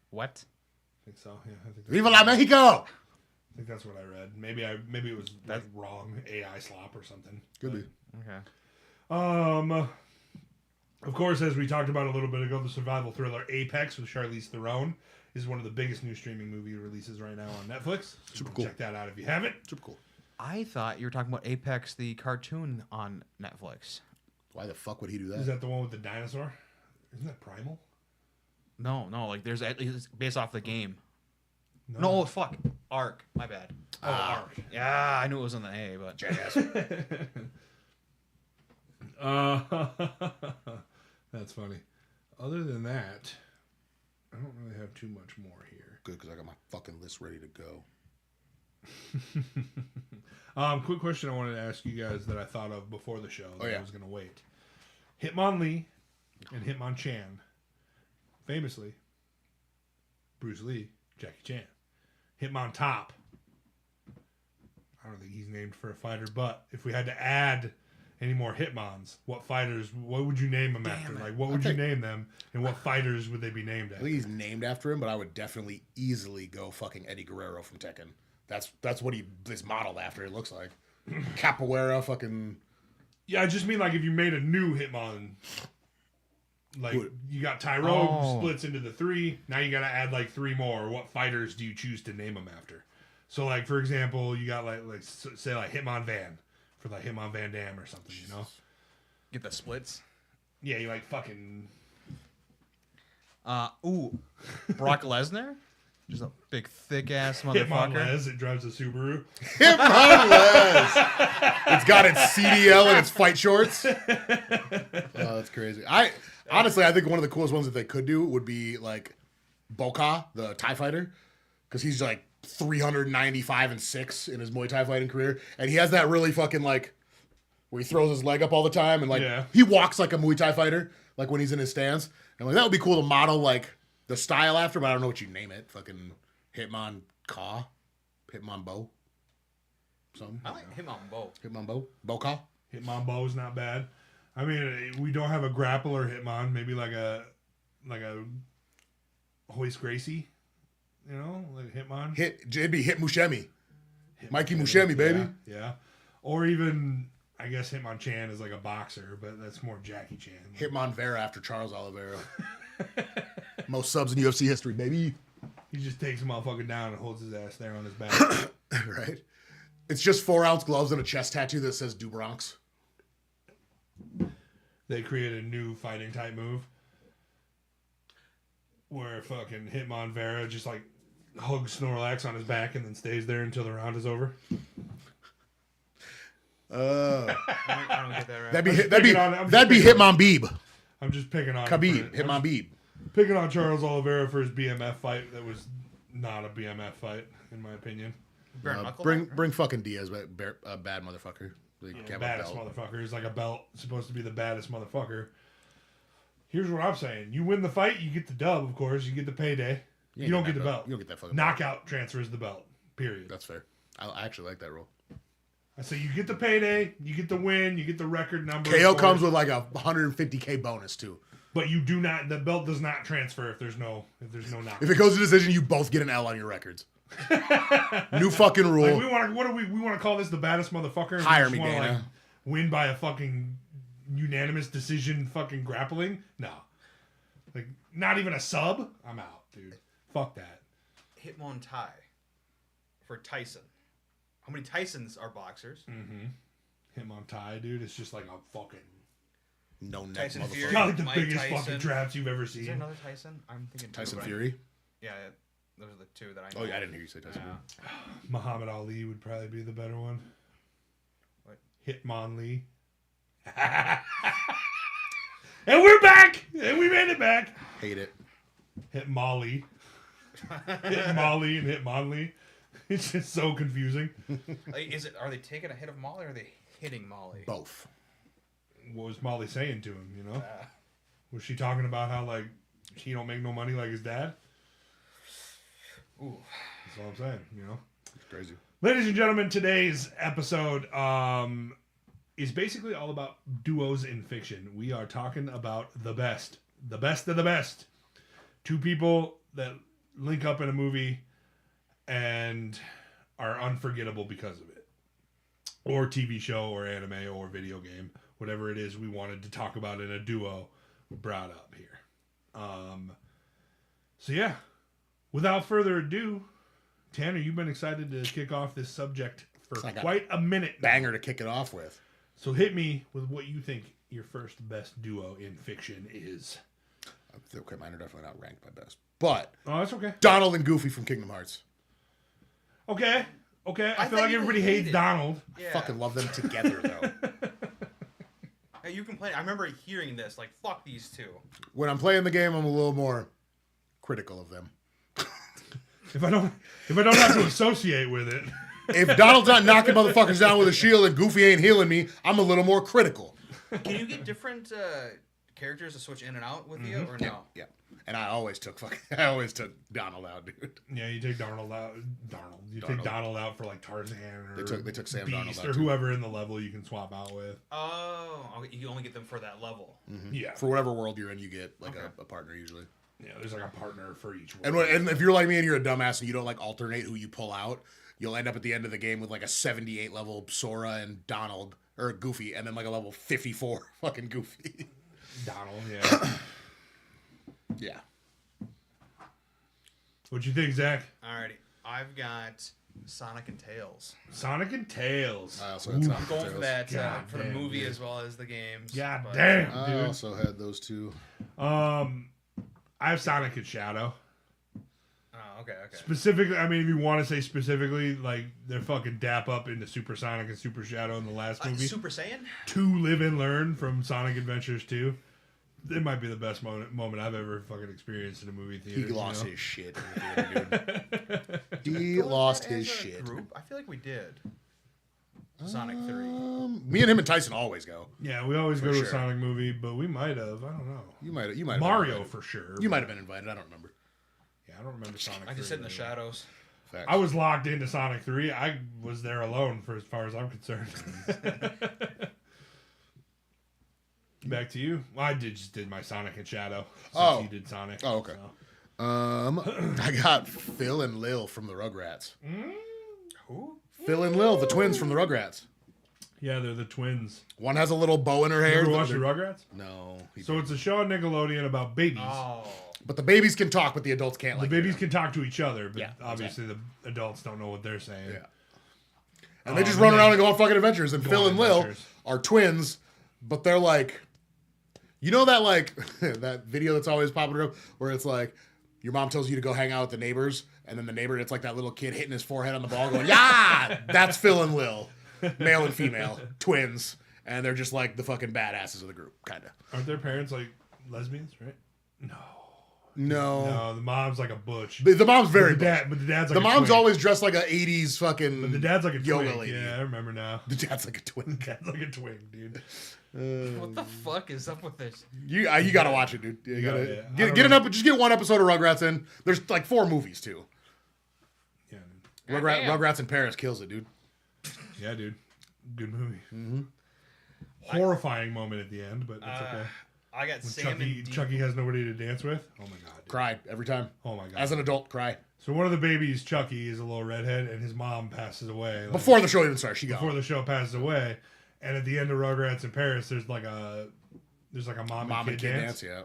What? I think so. Yeah, I think. Viva la Mexico! I think that's what I read. Maybe it was like wrong AI slop or something. Could be. Okay. Of course, as we talked about a little bit ago, the survival thriller Apex with Charlize Theron is one of the biggest new streaming movie releases right now on Netflix. So Super go cool. Check that out if you haven't. Super cool. I thought you were talking about Apex, the cartoon on Netflix. Why the fuck would he do Is that? that the one with the dinosaur? Isn't that Primal? No, like it's based off the game. No, fuck. Arc. My bad. Oh, Ark. Yeah, I knew it was on the A, but That's funny. Other than that, I don't really have too much more here. Good, because I got my fucking list ready to go. Quick question I wanted to ask you guys that I thought of before the show that I was going to wait. Hitmonlee and Hitmonchan. Famously, Bruce Lee, Jackie Chan. Hitmontop. I don't think he's named for a fighter, but if we had to add any more Hitmons, what fighters? What would you name them after? Like, what would you name them, and what fighters would they be named I after? think he's named after him, but I would definitely easily go fucking Eddie Guerrero from Tekken. That's what he is modeled after. It looks like capoeira, fucking. Yeah, I just mean like if you made a new Hitmon. Like you got Tyro splits into the 3. Now you got to add like 3 more. What fighters do you choose to name them after? So like for example, you got like say like Hitmon Van for like Hitmon Van Dam or something, you know? Get the splits. Yeah, you like fucking Brock Lesnar, just a big thick ass Hitmon motherfucker. Les. It drives a Subaru. Hitmon Les. It's got its CDL and its fight shorts. Oh, that's crazy. Honestly, I think one of the coolest ones that they could do would be like Boka, the TIE fighter, because he's like 395-6 in his Muay Thai fighting career, and he has that really fucking like where he throws his leg up all the time and like he walks like a Muay Thai fighter, like when he's in his stance. And like that would be cool to model like the style after, but I don't know what you name it. Fucking Hitmon Ka, Hitmon Bo, something. I like Hitmonbo. Hitmon Bo, Boka. Hitmon Bow's not bad. I mean, we don't have a grappler Hitmon. Maybe like a Hoist Gracie, you know, like Hitmon. It'd be Hit Mushemi. Mikey Mushemi, baby. Yeah. Or even, I guess Hitmon Chan is like a boxer, but that's more Jackie Chan. Hitmon Vera after Charles Oliveira. Most subs in UFC history, baby. He just takes a motherfucker down and holds his ass there on his back. Right? It's just 4-ounce gloves and a chest tattoo that says Du Bronx. They created a new fighting type move where fucking Hitmon Vera just like hugs Snorlax on his back and then stays there until the round is over. I don't get that right. That'd be Hitmon Beeb. I'm just picking on Khabib, Hitmon Beeb. Picking on Charles Oliveira for his BMF fight that was not a BMF fight, in my opinion. Bring fucking Diaz, a bad motherfucker. Baddest motherfucker. He's like a belt, supposed to be the baddest motherfucker. Here's what I'm saying. You win the fight, you get the dub, of course. You get the payday. You don't get the belt. You don't get that fucking knockout transfers the belt. Period. That's fair. I actually like that rule. I say you get the payday, you get the win, you get the record number. KO comes with like a 150K bonus too. But you do not. The belt does not transfer if there's no knockout. If it goes to decision, you both get an L on your records. New fucking rule. Like we want to call this the baddest motherfucker. Hire me, Dana. Like, win by a fucking unanimous decision, fucking grappling. No, like not even a sub. I'm out, dude. Fuck that. Hitmon Tai for Tyson. How many Tysons are boxers? Hitmon Tai, dude. It's just like a fucking no neck Tyson motherfucker. Fury. got like the Mike biggest Tyson. fucking traps you've ever seen. Is there another Tyson? I'm thinking Tyson Fury. Yeah, those are the two that I know. Oh yeah, I didn't hear you say Tyson Fury. Muhammad Ali would probably be the better one. What? Hitmon Lee. And we're back! And we made it back! Hate it. Hit Molly. Hit Molly and hit Monley. It's just so confusing. Like, are they taking a hit of Molly or are they hitting Molly? Both. What was Molly saying to him, you know? Was she talking about how, like, he don't make no money like his dad? Ooh. That's all I'm saying, you know? It's crazy. Ladies and gentlemen, today's episode is basically all about duos in fiction. We are talking about the best of the best. Two people that link up in a movie and are unforgettable because of it. Or TV show or anime or video game. Whatever it is we wanted to talk about in a duo, we brought up here. So yeah, without further ado, Tanner, you've been excited to kick off this subject for quite a minute now. Banger to kick it off with. So hit me with what you think your first best duo in fiction is. Okay, mine are definitely not ranked by best. But Oh, that's okay. Donald and Goofy from Kingdom Hearts. Okay. I feel thought like you everybody hated hates it. Donald. Yeah. Fucking love them together though. Hey, you complain. I remember hearing this. Like, fuck these two. When I'm playing the game, I'm a little more critical of them. If I don't have to associate with it. If Donald's not knocking motherfuckers down with a shield and Goofy ain't healing me, I'm a little more critical. Can you get different characters to switch in and out with you, or Yeah, no? yeah. And I always took Donald out, dude. Yeah, you take Darnold out. You take Donald out for like Tarzan or They took Sam Beast Darnold out or too. whoever in the level you can swap out with. Oh, okay, you only get them for that level. Yeah, For whatever world you're in, you get like Okay. a partner usually. yeah. There's like a partner for each And world. and if you're like me and you're a dumbass and you don't like alternate who you pull out, you'll end up at the end of the game with like a 78 level Sora and Donald or Goofy, and then like a level 54 fucking Goofy. Donald, yeah. Yeah. What you think, Zach? Alrighty, I've got Sonic and Tails. Sonic and Tails. I also had Ooh. Sonic I'm and going for Tails. that God for the damn, movie dude. as well as the games. God but- damn, I dude. also had those two. I have Sonic and Shadow. Oh, okay. Specifically, I mean, if you want to say specifically, like they're fucking dap up into Super Sonic and Super Shadow in the last movie. Super Saiyan? To live and learn from Sonic Adventures 2. It might be the best moment I've ever fucking experienced in a movie theater. He lost you know? his shit in the theater, dude. He Go with lost that his as a shit. Group? I feel like we did. Sonic 3. Me and him and Tyson always go. Yeah, we always For go to sure. a Sonic movie, but we might have. I don't know. You might have Mario been invited. for sure. You might have been invited. I don't remember. Yeah, I don't remember Sonic. I just 3 sit in the anyway. shadows. Facts. I was locked into Sonic 3. I was there alone for as far as I'm concerned. Back to you. Well, I just did my Sonic and Shadow. Since Oh. you did Sonic. Oh, okay. so. I got Phil and Lil from the Rugrats. Who? Phil and Lil, the twins from the Rugrats. Yeah, they're the twins. One has a little bow in her You hair. ever the watched the other- Rugrats? No. So it's a show on Nickelodeon about babies. Oh. But the babies can talk, but the adults can't. The Like babies can talk to each other, but Yeah, obviously the adults don't know what they're saying. Yeah. And they just and run they around and go on fucking adventures. And go Phil on and Lil adventures. are twins, but they're like, you know that like that video that's always popping up where it's like your mom tells you to go hang out with the neighbors, and then the neighbor, it's like that little kid hitting his forehead on the ball, going, "Yeah, that's Phil and Lil, male and female, twins," and they're just like the fucking badasses of the group, kind of. Aren't their parents like lesbians, right? No. No, No, the mom's like a butch. the mom's very. But the dad's like the a mom's twink. always dressed like a '80s fucking. But the dad's like a yoga twink. lady. Yeah, I remember now. The dad's like a twin. Dad's like a twink, dude. What the fuck is up with this? You gotta watch it, dude. You gotta Yeah, yeah. get an just get one episode of Rugrats in. There's like 4 movies too. Yeah, Goddamn. Rugrats in Paris kills it, dude. yeah, dude. Good movie. Mm-hmm. Horrifying moment at the end, but that's okay. I got When Sam and Dean. Chucky has nobody to dance with. Oh my god. Dude. Cry every time. Oh my god. As an adult, cry. So one of the babies, Chucky, is a little redhead, and his mom passes away. Like, Before the show even starts, she got. before the show passes away, and at the end of Rugrats in Paris, there's like a mom and kid dance, yeah.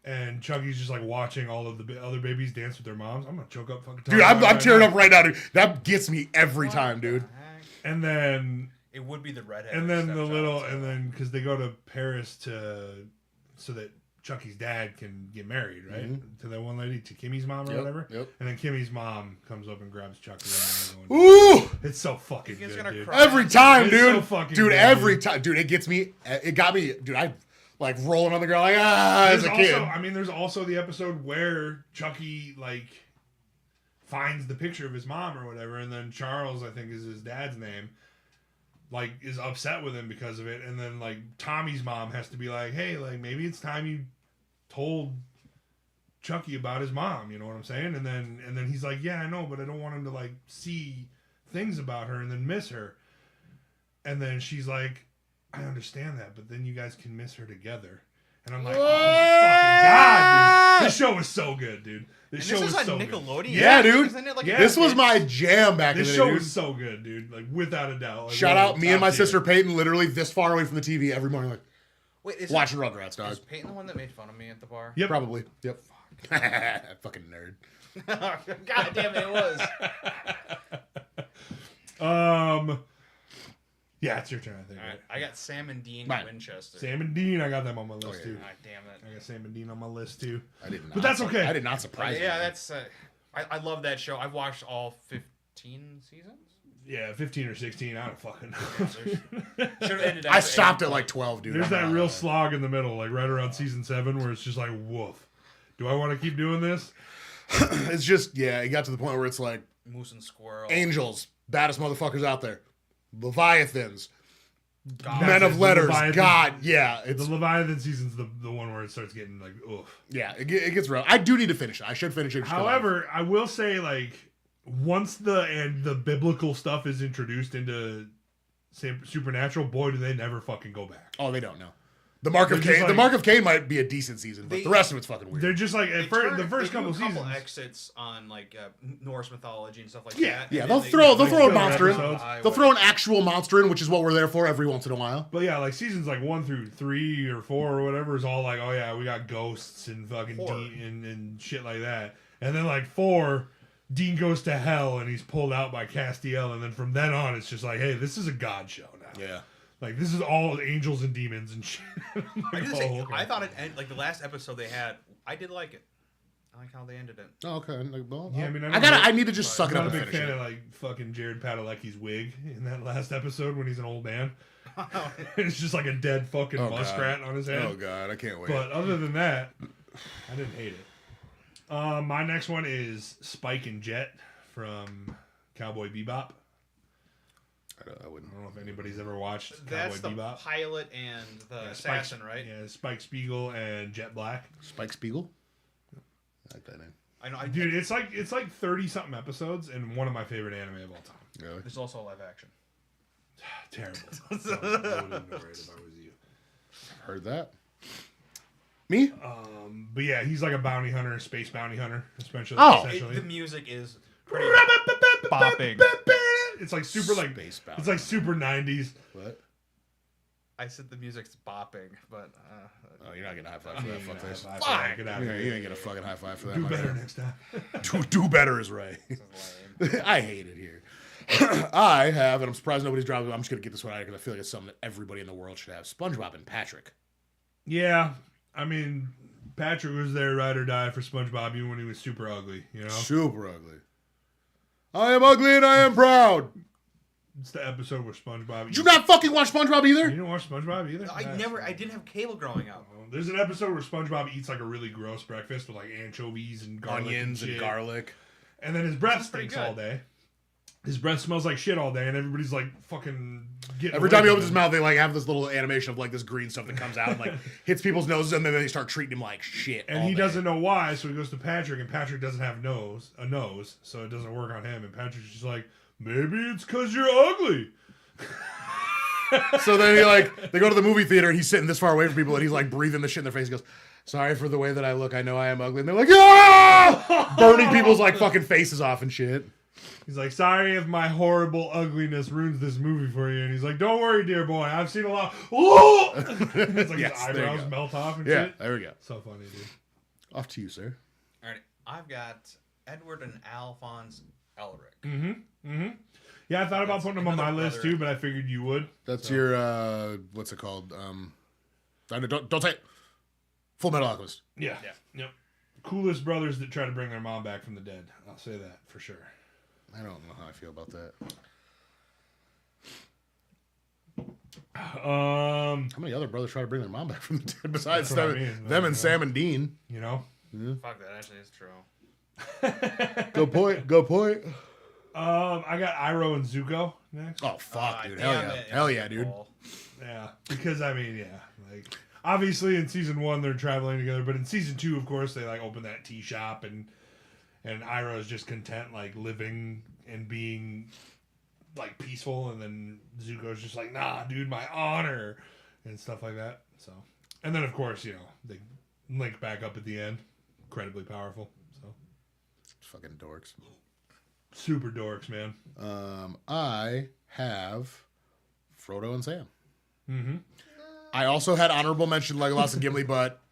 and Chucky's just like watching all of the other babies dance with their moms. I'm gonna choke up fucking. Dude, I'm tearing up right now, dude. That gets me every time, dude. What the heck? And then It would be the redhead. and then the stepchild, little so- and then because they go to Paris so that Chucky's dad can get married, right? To that one lady, to Kimmy's mom or Yep, whatever. yep. And then Kimmy's mom comes up and grabs Chucky. And Ooh! it's so fucking You guys good, gonna dude. cry? Every time, It's dude. so fucking Dude, good, every dude. time. Dude, it gets me. It got me. Dude, I like rolling on the ground like, as a kid. There's also the episode where Chucky like finds the picture of his mom or whatever, and then Charles, I think is his dad's name, like is upset with him because of it, and then like Tommy's mom has to be like, hey, like maybe it's time you told Chucky about his mom, you know what I'm saying? And then he's like, yeah, I know, but I don't want him to like see things about her and then miss her. And then she's like, I understand that, but then you guys can miss her together. And I'm like, oh my fucking god, dude. This show was so good, dude. And This show this is was on so good. Nickelodeon. Yeah, dude. Isn't it like Yeah. This was my jam back This in the show day, dude. was so good, dude. Like without a doubt. Like, Shout one of out the me and top my tier. sister Peyton, literally this far away from the TV every morning, like Wait, is watching Rugrats, Is dog. Peyton the one that made fun of me at the bar? Yep. Probably. Yep. Fucking nerd. God damn it, it was. Yeah, it's your turn, I think. All right, Right? I got Sam and Dean Mine. Winchester. Sam and Dean, I got them on my list yeah. too. God damn it. I got Sam and Dean on my list too. I did not. But that's okay. I did not surprise Yeah, you. that's. I love that show. I've watched all 15 seasons. Yeah, 15 or 16, I don't fucking know. Should have ended. I after stopped 8. at like 12, dude. There's I'm that not- real slog in the middle, like right around season 7, where it's just like, woof. Do I want to keep doing this? It's just, yeah, it got to the point where it's like Moose and Squirrel. angels, baddest motherfuckers out there. Leviathans, Men of The Letters. Leviathan- God, yeah. The It's Leviathan season's the one where it starts getting like, oof. yeah, it gets rough. I do need to finish it. I should finish it. However, I will say, like, once the biblical stuff is introduced into Supernatural, boy, do they never fucking go back. oh, they don't know. The Mark of They're just Cain. The like- Mark of Cain might be a decent season, but They- the rest of it's fucking weird. They're just like They at first, turn- the first they do couple a couple seasons. exits on like Norse mythology and stuff like Yeah, that. yeah. and They'll then throw a filler monster in. episodes. They'll throw an actual monster in, which is what we're there for every once in a while. But yeah, like seasons like 1 through 3 or 4 or whatever is all like, oh yeah, we got ghosts and fucking Horror. Dean and shit like that. And then like 4, Dean goes to hell and he's pulled out by Castiel, and then from then on it's just like, hey, this is a god show now. Yeah. Like this is all angels and demons and shit. I, Like, did say, oh, okay. I thought it ended, like the last episode they had. I did like it. I like how they ended it. Oh, okay. Well, Yeah, I mean, I need to just suck I'm it not up a and big finish fan it. of like fucking Jared Padalecki's wig in that last episode when he's an old man. It's just like a dead fucking Oh, muskrat on his head. Oh god, I can't wait. But other than that, I didn't hate it. My next one is Spike and Jet from Cowboy Bebop. I wouldn't. I don't know if anybody's ever watched That's the Cowboy Bebop. pilot and the Yeah, assassin, right? Yeah, Spike Spiegel and Jet Black. Spike Spiegel. I like that name. I know. Dude, it's like 30 something episodes and one of my favorite anime of all time. Really? There's also live action. Terrible. So, I wouldn't ignore it if I was you. Heard that. Me? But yeah, he's like a bounty hunter, space bounty hunter, especially. Oh. essentially. The music is pretty bopping. It's like super like Space bounty. it's like super 90s. What? I said the music's bopping, but Oh, you're not getting a high five for that fuckface. High five. Get out of You here. ain't get a fucking high five for that. Do my better friend. next time. Do better is right. this is lame. I hate it here. I have, and I'm surprised nobody's dropped it. I'm just gonna get this one out because I feel like it's something that everybody in the world should have. SpongeBob and Patrick. Yeah, I mean, Patrick was there ride or die for SpongeBob even when he was super ugly. You know, Super ugly. I am ugly and I am proud. it's the episode where SpongeBob. Did you not fucking watch SpongeBob You either? didn't watch SpongeBob either? I didn't have cable growing up. There's an episode where SpongeBob eats like a really gross breakfast with like anchovies and garlic Onions and, and shit. garlic. And then his breath Sounds pretty stinks all good. day. His breath smells like shit all day, and everybody's like fucking getting. Every away time he from opens his him. mouth, they like have this little animation of like this green stuff that comes out and like hits people's noses, and then they start treating him like shit. And all he day. doesn't know why, so he goes to Patrick, and Patrick doesn't have a nose, so it doesn't work on him. And Patrick's just like, maybe it's because you're ugly. So then they go to the movie theater and he's sitting this far away from people and he's like breathing the shit in their face. He goes, "Sorry for the way that I look. I know I am ugly." And they're like, "Ah!" Burning people's like fucking faces off and shit. He's like, sorry if my horrible ugliness ruins this movie for you. And he's like, don't worry, dear boy, I've seen a lot. Oh! It's like Yes, his there you eyebrows go. melt off and Yeah, shit. there we go. So funny, dude. Off to you, sir. All right, I've got Edward and Alphonse Elric. Yeah, I thought about That's putting him on my another list brother. too, but I figured you would. That's So- your what's it called? Don't say it. Full Metal Alchemist. Yeah. Yeah. Yep. Coolest brothers that try to bring their mom back from the dead. I'll say that for sure. I don't know how I feel about that. How many other brothers try to bring their mom back from the dead besides That's what I them, mean. them and Sam and Dean? You know? Fuck that, actually, it's true. Good point. Good point. I got Iroh and Zuko next. Oh fuck, dude! Damn Hell yeah! it, Hell yeah, dude! Paul. Yeah. Because I mean, yeah. Like obviously in season 1 they're traveling together, but in season 2, of course, they like open that tea shop and Iroh's just content like living and being like peaceful, and then Zuko's just like, nah, dude, my honor and stuff like that. So, and then of course, you know, they link back up at the end, incredibly powerful. So, Fucking dorks. super dorks, man. I have Frodo and Sam. Mm-hmm. I also had honorable mention Legolas and Gimli, but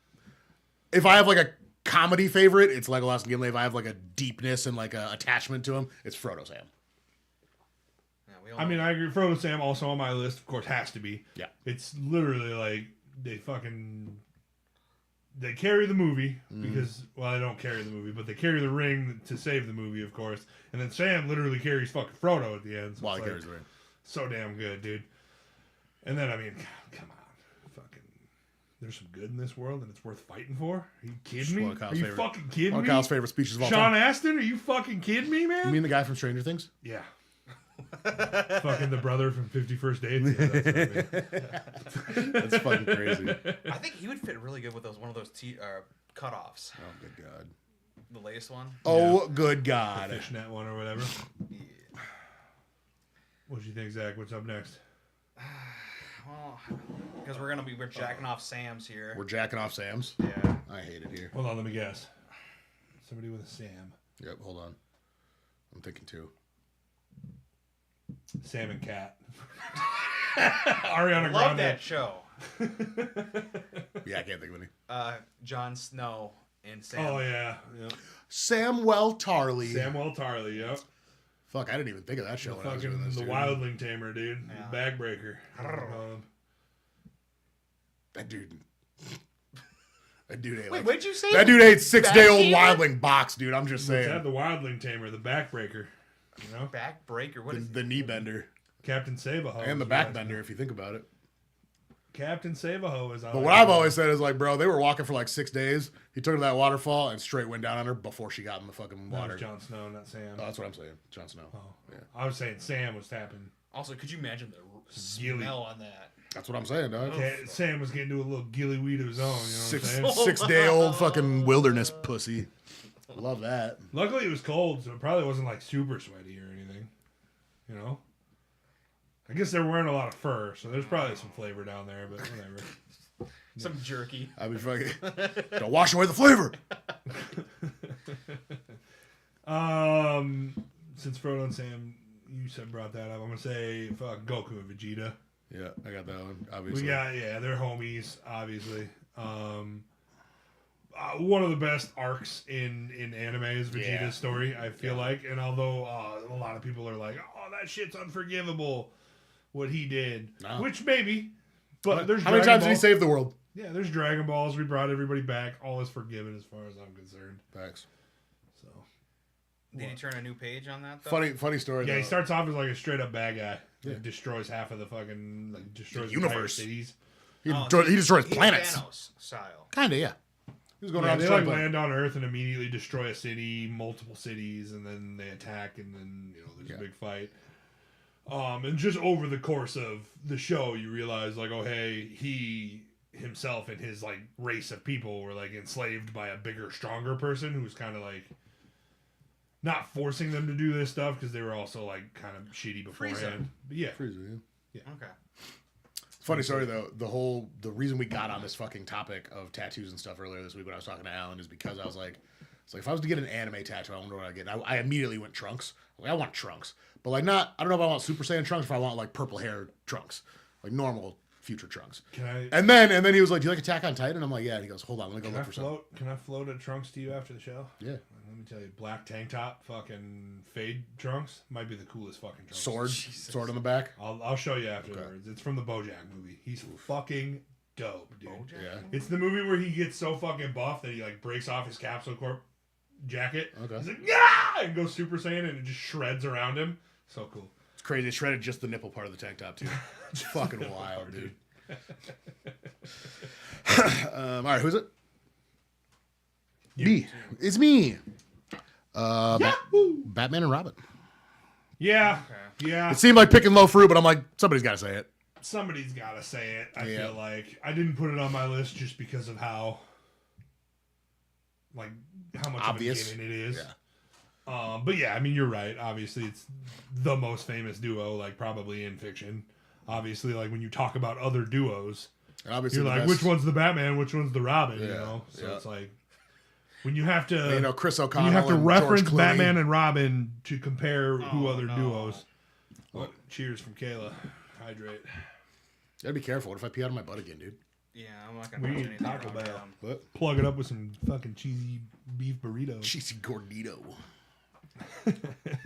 if I have like a comedy favorite, it's Legolas and Gimli. If I have like a deepness and like a attachment to them, it's Frodo Sam. Yeah, we all I mean, I agree. Frodo Sam also on my list, of course, has to be. Yeah. It's literally like they carry the movie because, well, they don't carry the movie, but they carry the ring to save the movie, of course. And then Sam literally carries fucking Frodo at the end. So While it's he like, carries the ring. so damn good, dude. And then, I mean, come on. Fucking, there's some good in this world and it's worth fighting for? Are you kidding me? One of Kyle's Are you favorite- fucking kidding One of me? Kyle's favorite speeches of all Sean time. Astin? Are you fucking kidding me, man? You mean the guy from Stranger Things? Yeah. Fucking the brother from 51st Dates. Yeah, That's fucking crazy. I think he would fit really good with one of those cutoffs. Oh, good God. The latest one. Oh, good the God. fishnet one or whatever. Yeah. What do you think, Zach? What's up next? Well, because we're jacking off Sam's here. We're jacking off Sam's. Yeah. I hate it here. Hold on, let me guess. Somebody with a Sam. Yep, hold on. I'm thinking too. Sam and Cat. Ariana Love Grande. that show. Yeah, I can't think of any. Jon Snow and Sam. Oh yeah. Yep. Samwell Tarly. Samuel Tarly. Yep. Fuck, I didn't even think of that show The when I was doing this. fucking the dude. wildling tamer, dude. Yeah. Bag breaker. That dude. That dude ate. Wait, Like, what'd you say? that dude ate 6-day-old Back wildling box, dude. I'm just What's saying. that? The wildling tamer, the back breaker. You know, Back breaker. What is The knee bender Captain Save-A-Ho. and the is back what- bender, if you think about it. Captain Save-A-Ho is. But what I've always said is like, bro, they were walking for like 6 days. He took her to that waterfall and straight went down on her before she got in the fucking That water. was Jon Snow, not Sam. Oh, that's what I'm saying. Jon Snow. Oh. Yeah. I was saying Sam was tapping. Also, could you imagine the Gilly. smell on that? That's what I'm saying, dog. Sam was getting to a little gilly weed of his own. You know what I'm saying? 6-day-old fucking wilderness pussy. Love that. Luckily, it was cold, so it probably wasn't like super sweaty or anything. You know? I guess they're wearing a lot of fur, so there's probably some flavor down there, but whatever. Some jerky. I mean, fucking don't wash away the flavor. Since Frodo and Sam, you said brought that up, I'm gonna say fuck Goku and Vegeta. Yeah, I got that one. Obviously. We got they're homies, obviously. One of the best arcs in anime is Vegeta's Yeah. story, I feel like. And although a lot of people are like, "Oh, that shit's unforgivable," what he did, No. which maybe, but there's How many Dragon times did he Ball- save the world? Yeah, there's Dragon Balls. We brought everybody back. All is forgiven as far as I'm concerned. Thanks. So Did he turn a new page on that, though? Funny story. yeah, though. he starts off as like a straight up bad guy. Yeah. Like, destroys half of the fucking destroys The entire universe. cities. He, Oh, he destroys he's planets. Thanos style. Kinda, yeah. He was going Yeah, around they destroying like planets. land on Earth and immediately destroy a city, multiple cities, and then they attack, and then there's Yeah. a big fight. And just over the course of the show, you realize like, oh hey, he himself and his like race of people were like enslaved by a bigger, stronger person who's kind of like not forcing them to do this stuff because they were also like kind of shitty beforehand. But yeah, Frieza, yeah. Okay. Funny story though, the reason we got on this fucking topic of tattoos and stuff earlier this week when I was talking to Alan is because I was like, it's like if I was to get an anime tattoo, I wonder what I'd get. I immediately went Trunks. Like, I want Trunks, but like I don't know if I want Super Saiyan Trunks, or if I want like purple hair Trunks, like normal future Trunks. can I And then he was like, "Do you like Attack on Titan?" And I'm like, "Yeah." And he goes, "Hold on, let me go can I look for something." float? Can I float a Trunks to you after the show? Yeah, Let me tell you, black tank top, fucking fade Trunks might be the coolest fucking Trunks. sword on the back. I'll show you afterwards. It's from the BoJack movie. He's fucking dope, dude. Bojack? Yeah. It's the movie where he gets so fucking buff that he like breaks off his Capsule Corp jacket. Okay. He's like, yeah, and goes Super Saiyan, and it just shreds around him. So cool. It's crazy. It shredded just the nipple part of the tank top too. It's fucking wild, dude. All right, who's it? Me. It's me. Batman and Robin. Yeah, Okay. yeah. It seemed like picking low fruit, but I'm like, somebody's got to say it. Somebody's got to say it. I Yeah. feel like I didn't put it on my list just because of how much Obvious. of a given it is. Yeah. But yeah, I mean, you're right. Obviously, it's the most famous duo, like probably in fiction. Obviously, like when you talk about other duos, And obviously, you're the like, best- which one's the Batman, which one's the Robin, you Yeah, know? So yeah. it's like when you have to, You know, Chris when O'Connell. you have to and reference George Clooney. Batman and Robin to compare who Oh, other no. duos. Well, cheers from Kayla. Hydrate. Gotta be careful. What if I pee out of my butt again, dude? Yeah, I'm not gonna We mention need anything Taco about Bell. them. What? Plug it up with some fucking cheesy beef burritos. Cheesy gordito.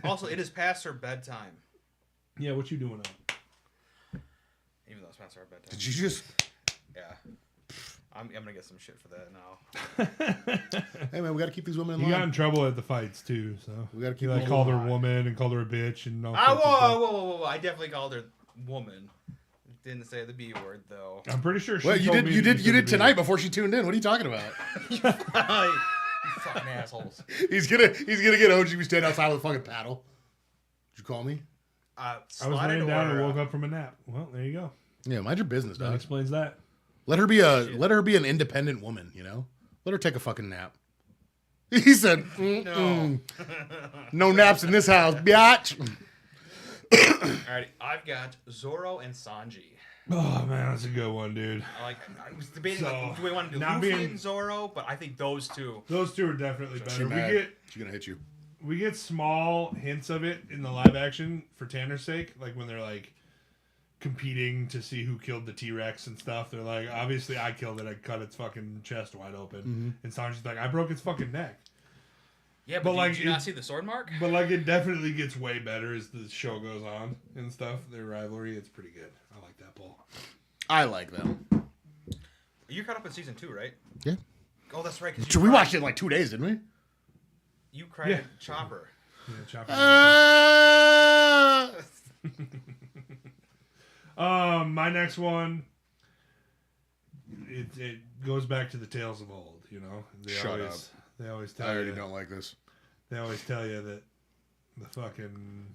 Also, it is past her bedtime. Yeah, what you doing up? Even though it's past her bedtime. Did you just? Yeah. I'm gonna get some shit for that now. Hey man, we gotta keep these women in He got line. in trouble at the fights too, so We gotta he keep like them called her alive. woman and called her a bitch and all. Ah, sorts of stuff. whoa! I definitely called her woman. Didn't say the B word though. I'm pretty sure she Well, you told did. me You that did. You said did the tonight bitch. before she tuned in. What are you talking about? You fucking assholes. He's gonna get OG. We stand outside with a fucking paddle. Did you call me? I was slotted laying down and or, woke up from a nap. Well, there you go. Yeah, mind your business, That dog. explains that. Let her be an independent woman, you know? Let her take a fucking nap. He said, No. no naps in this house, biatch. Alrighty, I've got Zoro and Sanji. Oh man, that's a good one, dude. I was debating, So, like, do we want to do not Luffy being- and Zoro? But I think those two. Those two are definitely She better. mad. She's gonna hit you. We get small hints of it in the live action for Tanner's sake, like when they're like competing to see who killed the T-Rex and stuff. They're like, obviously I killed it. I cut its fucking chest wide open, and Sanji's like, I broke its fucking neck. Yeah, But, but like, did you not it- see the sword mark? But like, it definitely gets way better as the show goes on and stuff. Their rivalry, it's pretty good. I like that bull. I like them. You caught up in season 2, right? Yeah. Oh, that's right. 'cause So we watched it in like 2 days, didn't we? You cried Yeah. at Chopper. Yeah, Chopper. My next one, it goes back to the tales of old. You know, Shut up. They always tell I already you. don't like this. They always tell you that the fucking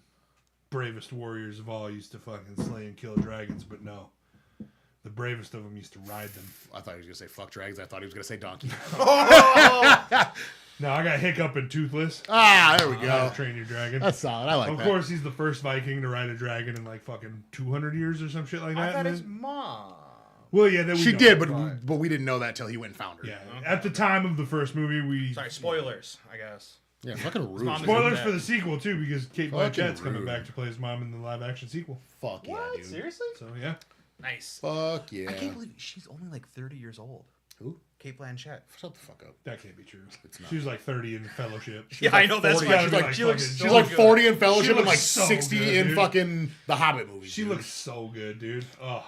bravest warriors of all used to fucking slay and kill dragons, but no. The bravest of them used to ride them. I thought he was gonna say fuck dragons. I thought he was gonna say donkey. No, I got Hiccup and Toothless. Ah, there we How go. to Train Your Dragon. That's solid. I like Of that. course, he's the first Viking to ride a dragon in like fucking 200 years or some shit like I that. thought and his then- mom. Well, yeah, that we She know, did, but we didn't know that till he went and found her. yeah, at the time of the first movie, we Sorry, spoilers, I guess. Yeah, fucking rude. mom is- spoilers Yeah. for the sequel too, because Kate Fucking Blanchett's coming rude. back to play his mom in the live action sequel. Fuck yeah, dude. Seriously? So yeah, Nice. Fuck yeah. I can't believe she's only like 30 years old. Who? Kate Blanchett. Shut the fuck up. that can't be true. It's not. She was like 30 in Fellowship. Yeah, I know that's 40. why She's she's like like, she looks fucking- so She's like good. 40 in Fellowship She and like looks so 60 good, in dude. fucking the Hobbit movies. She dude. looks so good, dude. Oh,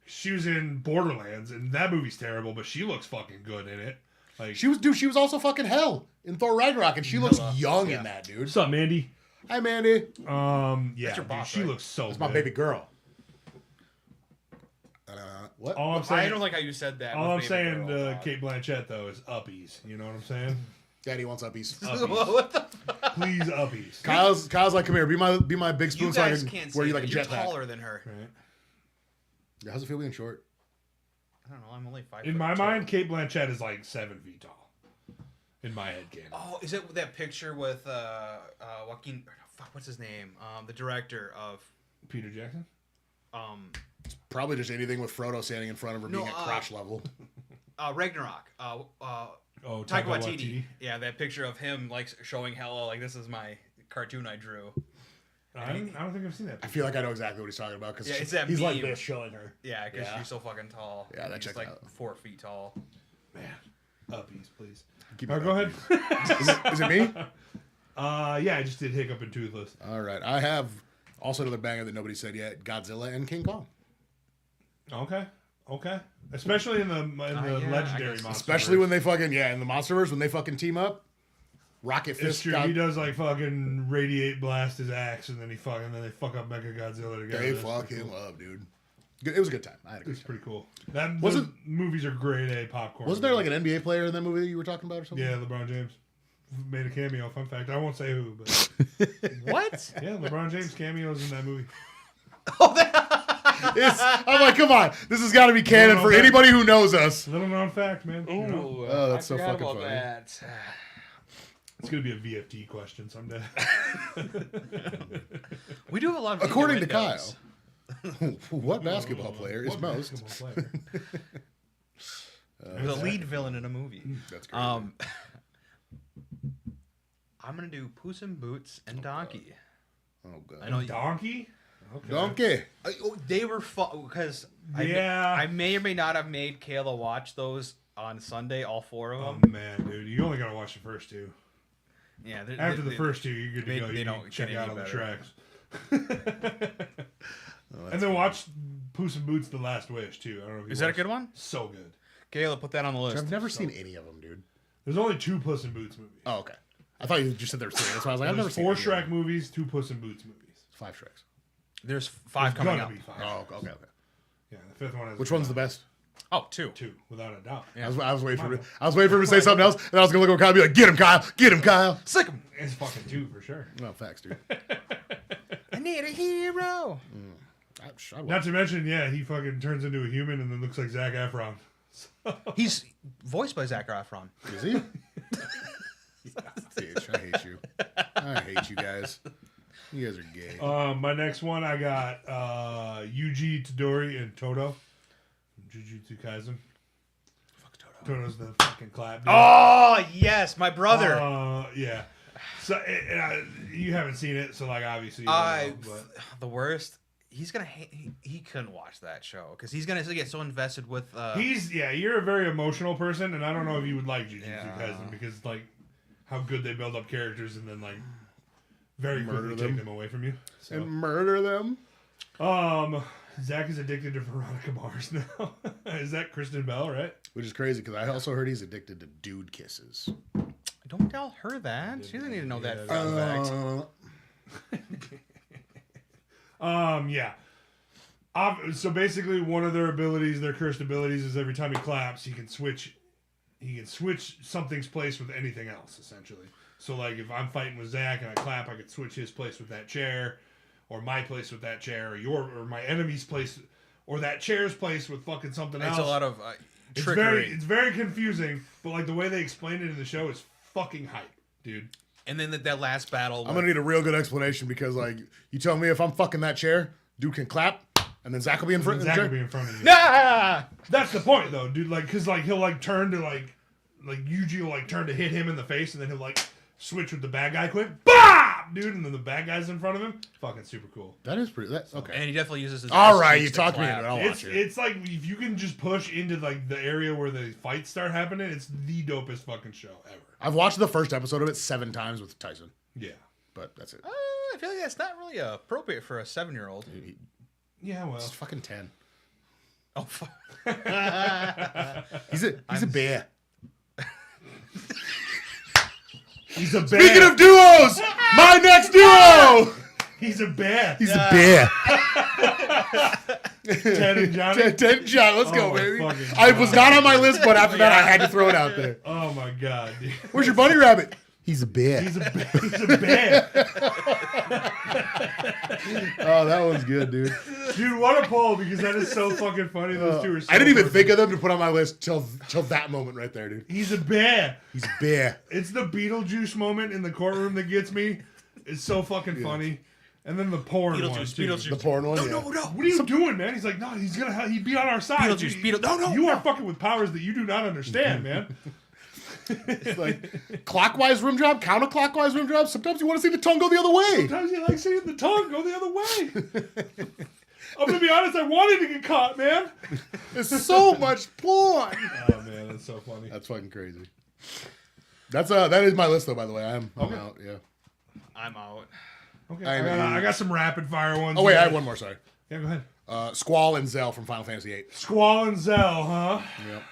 she was in Borderlands, and that movie's terrible, but she looks fucking good in it. Like, She was also fucking hell in Thor Ragnarok, and she looks Hella. young Yeah. in that, dude. what's up, Mandy? Hi, Mandy. Yeah, That's your dude, boss, she right? looks so That's good. my baby girl. What? All I'm saying, I don't like how you said that. all with I'm baby saying girl, to dog. Kate Blanchett though is uppies. You know what I'm saying? Daddy wants uppies. Uppies. What the Please, uppies. Kyle's like, come here, be my big spoon You so I guys can can't wear see you like a that. You're jetpack. taller than her. Right. Yeah, how's it feel being short? I don't know. I'm only 5. In my mind, Kate Blanchett is like 7 feet tall. In my head canon. Oh, is it that picture with Joaquin? Fuck, what's his name? The director of Peter Jackson? Probably just anything with Frodo standing in front of her No, being at crotch level. Ragnarok. Oh, Taika Waititi. Yeah, that picture of him like showing Hella like this is my cartoon I drew. I don't think I've seen that. I feel like I know exactly what he's talking about because Yeah, it's that he's like meme. this showing her. Yeah, because Yeah. she's so fucking tall. Yeah, that He's checks like out. 4 feet tall. Man, uppies, please. Keep All right, go ahead. Is it me? Yeah, I just did Hiccup and Toothless. All right. I have also another banger that nobody said yet: Godzilla and King Kong. Okay. Especially in the yeah, I legendary guess. monster. Especially when they fucking in the MonsterVerse when they fucking team up. Rocket it's Fist. true. He does like fucking radiate blast his axe, and then they fuck up Mecha Godzilla together. They That's fuck pretty him cool. up, dude. It was a good time. I had a good It's time. pretty cool. Those Wasn't- movies are grade A popcorn. Wasn't there like an NBA player in that movie that you were talking about or something? Yeah, LeBron James made a cameo. Fun fact. I won't say who, but What? yeah, LeBron James cameos in that movie. I'm like, come on. This has got to be canon No, for man. anybody who knows us. Little known fact, man. You know? Oh, that's I so forgot fucking about funny. that. It's gonna be a VFT question someday. We do have a lot of According to windows. Kyle, what basketball player is What most? basketball player? The lead villain in a movie. That's great. I'm gonna do Puss in Boots and Donkey. oh god. I know Donkey. Okay. Donkey. they were fun because Yeah. I may or may not have made Kayla watch those on Sunday, all 4 of Oh them. man, dude, you only gotta watch the first two. Yeah, After the first two, you're good to they- go. they You don't can check get out any on the better. tracks. And then watch Puss in Boots: The Last Wish too. I don't know if you Is that a watched good it. one? So good. Kayla, put that on the list. I've never seen any of them, dude. There's only 2 Puss in Boots movies. Oh, okay. I thought you just said there were 3. That's why I was like, I've never There's seen 4 any of them. Shrek movies, 2 Puss in Boots movies. 5 Shreks. There's 5 There's coming gonna up. be 5. Oh, okay, okay. Yeah, the 5th one is. Which one's the best? Oh, 2. 2, without a doubt. Yeah. I was waiting for him to say something else, and I was gonna look at Kyle and be like, "Get him, Kyle! Get him, Kyle!" Sick 'em. It's fucking 2 for sure. No, facts, dude. I need a hero. I Not to mention, yeah, he fucking turns into a human and then looks like Zac Efron. He's voiced by Zac Efron. Is he? Bitch, I hate you. I hate you guys. You guys are gay. My next one, I got Yuji Tadori and Toto from Jujutsu Kaisen. Fuck Toto. Toto's the fucking clap dude. Oh yes, my brother. Yeah. So you haven't seen it, so like obviously you don't know, but The worst. He's gonna hate. He couldn't watch that show because he's gonna get so invested with. you're a very emotional person, and I don't know if you would like Jujutsu Yeah. Kaisen because like how good they build up characters and then like very Murder quickly take them away from you. So. And murder them. Zach is addicted to Veronica Mars now. Is that Kristen Bell, right? Which is crazy because I also heard he's addicted to dude kisses. Don't tell her that. She doesn't need to know that fun fact. Yeah. So basically, one of their abilities, their cursed abilities, is every time he claps, he can switch something's place with anything else, essentially. So, like, if I'm fighting with Zach and I clap, I could switch his place with that chair, or my place with that chair, or my enemy's place, or that chair's place with fucking something else. It's a lot of trickery. It's very confusing, but like the way they explain it in the show is fucking hype, dude. And then that last battle. I'm gonna need a real good explanation because, like, you tell me if I'm fucking that chair, dude can clap, and then Zach will be in front of the Zach chair. will be in front of you. Ah! That's the point, though, dude. Like, cause like he'll like turn to like Yuji will like turn to hit him in the face, and then he'll like switch with the bad guy quick, bah, dude, and then the bad guy's in front of him. Fucking super cool. That is pretty. That's okay. And he definitely uses his. All ass right, cheeks you to talked me clap. into it. I'll watch it. It's like if you can just push into like the area where the fights start happening, it's the dopest fucking show ever. I've watched the first episode of it 7 times with Tyson, Yeah. but that's it. I feel like that's not really appropriate for a 7-year-old. Yeah. Well. It's fucking 10. Oh fuck. He's a bear. He's a bear. Speaking of duos, my next duo. He's a bear. He's a bear. Ted and Johnny. Ted John, let's go, Oh, baby. fucking I was not on my list, but after that, I had to throw it out there. Oh my god, dude. Where's your bunny rabbit? He's a bear. He's a bear. He's a bear. Oh, that one's good, dude. Dude, what a pull, because that is so fucking funny. Those two are so I didn't even perfect. think of them to put on my list till that moment right there, dude. He's a bear. He's a bear. It's the Beetlejuice moment in the courtroom that gets me. It's so fucking funny. And then the porn one, too. The porn one. No, yeah. no. What are you doing, man? He's like, no, he'd be on our side. Beetlejuice, no, You are fucking with powers that you do not understand, man. It's like clockwise rim job, counterclockwise rim job. Sometimes you want to see the tongue go the other way. Sometimes you like seeing the tongue go the other way. I'm gonna be honest, I wanted to get caught, man. There's so much porn. Oh man, that's so funny. That's fucking crazy. That is my list though. By the way, I'm out. Yeah. I'm out. Okay, I mean- I got some rapid fire ones. Oh wait, I here. have one more. Sorry. Yeah, go ahead. Squall and Zell from Final Fantasy VIII. Squall and Zell, huh? Yep.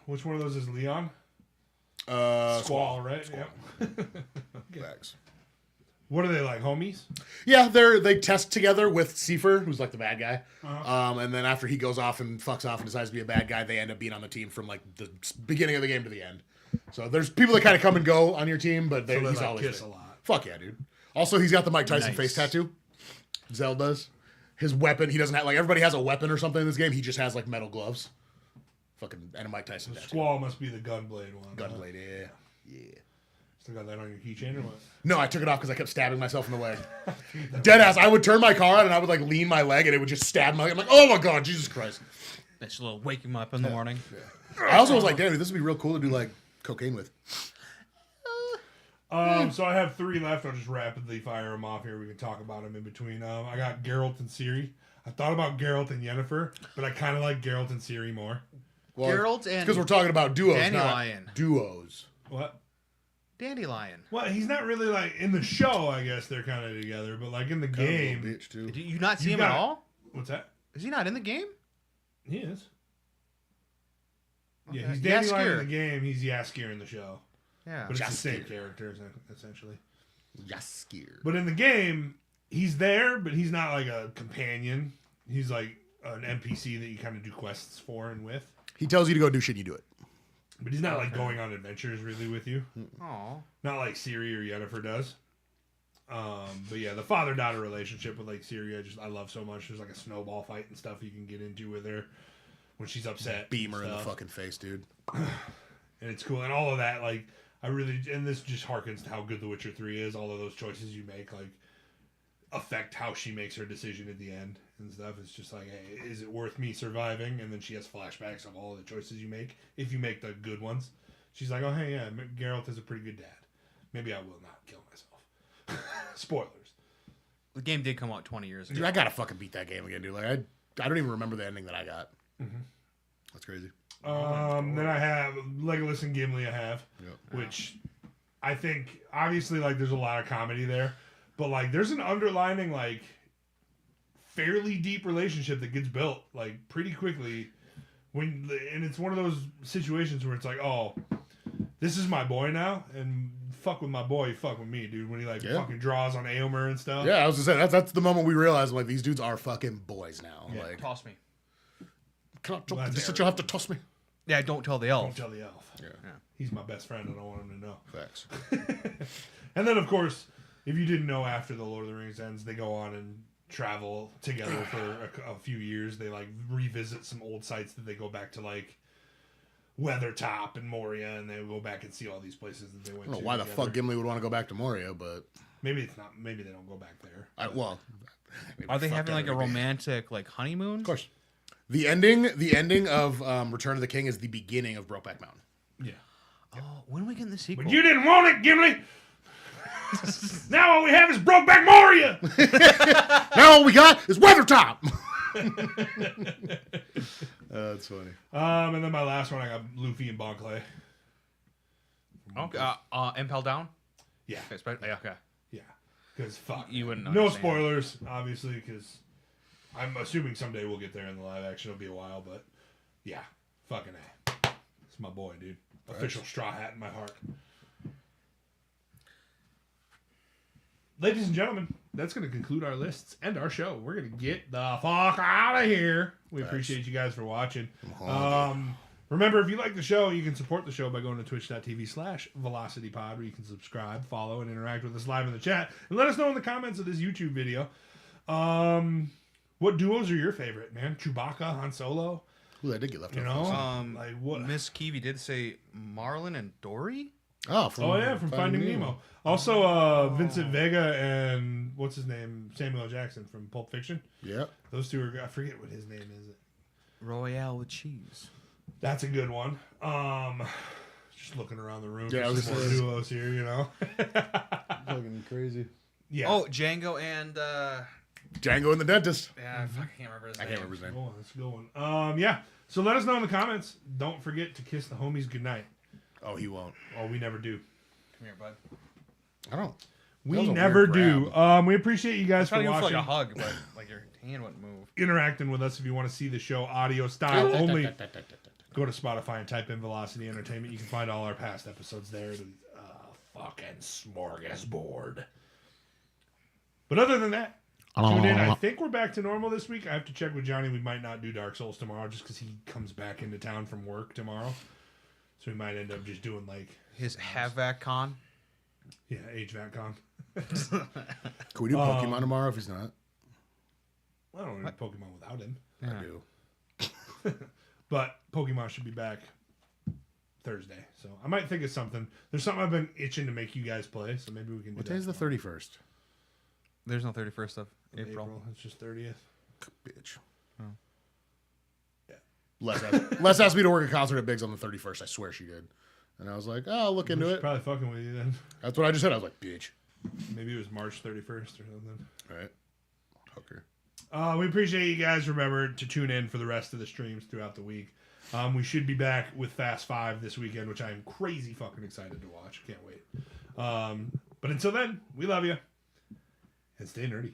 Which one of those is Leon? Squall. right? Squall. Yep. Facts. What are they like, homies? Yeah, they test together with Seifer, who's like the bad guy. And then after he goes off and fucks off and decides to be a bad guy, they end up being on the team from like the beginning of the game to the end. So there's people that kind of come and go on your team, but So they he's like always kiss there. a lot. Fuck yeah, dude. Also, he's got the Mike Tyson Nice. face tattoo. Zell does. His weapon, he doesn't have, like, everybody has a weapon or something in this game. He just has, like, metal gloves. Fucking, and a Mike Tyson tattoo. Squall must be the Gunblade one. huh? Gunblade, yeah. Yeah. Still got that on your keychain or what? No, I took it off because I kept stabbing myself in the leg. Deadass, I would turn my car on and I would, like, lean my leg and it would just stab my leg. I'm like, oh my god, Jesus Christ. That's a little waking him up in the morning. I also was like, damn, this would be real cool to do, like, cocaine with. So I have 3 left. I'll just rapidly fire them off here. We can talk about them in between. I got Geralt and Ciri. I thought about Geralt and Yennefer, but I kind of like Geralt and Ciri more. Well, Geralt and because we're talking about duos, Dandelion. not duos. What? Dandelion. Well, he's not really like in the show. I guess they're kind of together, but like in the Kind of a little game, bitch, too. Did you not see You him at got it. all? what's that? Is he not in the game? He is. Yeah, Okay. he's Dandelion in Jaskier. the game. He's Yaskier in the show, Yeah. but it's the same Jaskier. character essentially. Yaskier. But in the game, he's there, but he's not like a companion. He's like an NPC that you kind of do quests for and with. He tells you to go do shit, you do it. But he's not like going on adventures really with you. Oh. Not like Ciri or Yennefer does. But yeah, the father-daughter relationship with like Siri, I love so much. There's like a snowball fight and stuff you can get into with her when she's upset. Beam her in the stuff. fucking face, dude. And it's cool. And all of that, like, and this just harkens to how good The Witcher 3 is. All of those choices you make, like, affect how she makes her decision at the end and stuff. It's just like, hey, is it worth me surviving? And then she has flashbacks of all of the choices you make. If you make the good ones, she's like, oh, hey, yeah, Geralt is a pretty good dad. Maybe I will not kill myself. Spoilers. The game did come out 20 years ago. Dude, I gotta fucking beat that game again, dude. Like, I don't even remember the ending that I got. Mm-hmm. That's crazy. Then I have Legolas and Gimli. Which I think obviously like there's a lot of comedy there, but like there's an underlining like fairly deep relationship that gets built like pretty quickly and it's one of those situations where it's like, oh, this is my boy now, and fuck with my boy, you fuck with me, dude. When he like fucking draws on Aomer and stuff. Yeah, I was gonna say that's the moment we realized like these dudes are fucking boys now. Yeah. Like, Toss me. you'll have to toss me. Yeah, don't tell the elf. Don't tell the elf. Yeah. He's my best friend. I don't want him to know. Facts. And then, of course, if you didn't know, after the Lord of the Rings ends, they go on and travel together for a few years. They like revisit some old sites that they go back to, like Weathertop and Moria, and they go back and see all these places that they went to. I don't know why together. the fuck Gimli would want to go back to Moria, but Maybe it's not. Maybe they don't go back there. Are they having like a romantic like honeymoon? Of course. The ending of Return of the King is the beginning of Brokeback Mountain. Yeah. Oh, when are we getting the sequel? But you didn't want it, Gimli. Now all we have is Brokeback Moria. Now all we got is Weathertop. That's funny. And then my last one, I got Luffy and Bon Clay. Okay. Impel Down? Yeah. Okay. Yeah. Because fuck. You wouldn't No understand. spoilers, obviously, because I'm assuming someday we'll get there in the live action. It'll be a while, but yeah. Fucking A. It's my boy, dude. Official straw hat in my heart. Ladies and gentlemen, that's going to conclude our lists and our show. We're going to get the fuck out of here. We appreciate you guys for watching. Remember, if you like the show, you can support the show by going to twitch.tv/VelocityPod, where you can subscribe, follow, and interact with us live in the chat. And let us know in the comments of this YouTube video. What duos are your favorite, man? Chewbacca, Han Solo? Ooh, that did get left You off. know? Like what? Miss Kiwi did say Marlon and Dory? From Finding Nemo. Also, Vincent Vega and what's his name? Samuel L. Jackson from Pulp Fiction. Yeah. Those two are. I forget what his name is. Royale with cheese. That's a good one. Just looking around the room. Yeah, I for was some more gonna say- duos here. You know. Fucking crazy. Yeah. Oh, Django and Django and the Dentist. yeah, I can't remember his name. I can't remember his name. Oh, that's a good one. Yeah. So let us know in the comments. Don't forget to kiss the homies goodnight. Oh, he won't. Oh, we never do. Come here, bud. I don't. That We was a never weird do. grab. We appreciate you guys for Trying to give watching. like a hug, but like your hand wouldn't move. Interacting with us if you want to see the show audio style only. Go to Spotify and type in Velocity Entertainment. You can find all our past episodes there. Fucking smorgasbord. But other than that, tune in. I think we're back to normal this week. I have to check with Johnny. We might not do Dark Souls tomorrow just because he comes back into town from work tomorrow. So we might end up just doing like His Havoc Con. yeah, HVAC-Con. Can we do Pokemon tomorrow if he's not? I don't know Pokemon without him. Yeah. I do. But Pokemon should be back Thursday. So I might think of something. There's something I've been itching to make you guys play, so maybe we can do What that. day is the 31st? There's no 31st of April. It's just 30th. Bitch. Oh. Yeah. Les asked me to work a concert at Biggs on the 31st. I swear she did. And I was like, oh, I'll look into She's it. probably fucking with you then. That's what I just said. I was like, bitch. Maybe it was March 31st or something. All right. Hooker. We appreciate you guys. Remember to tune in for the rest of the streams throughout the week. We should be back with Fast 5 this weekend, which I am crazy fucking excited to watch. Can't wait. But until then, we love you. And stay nerdy.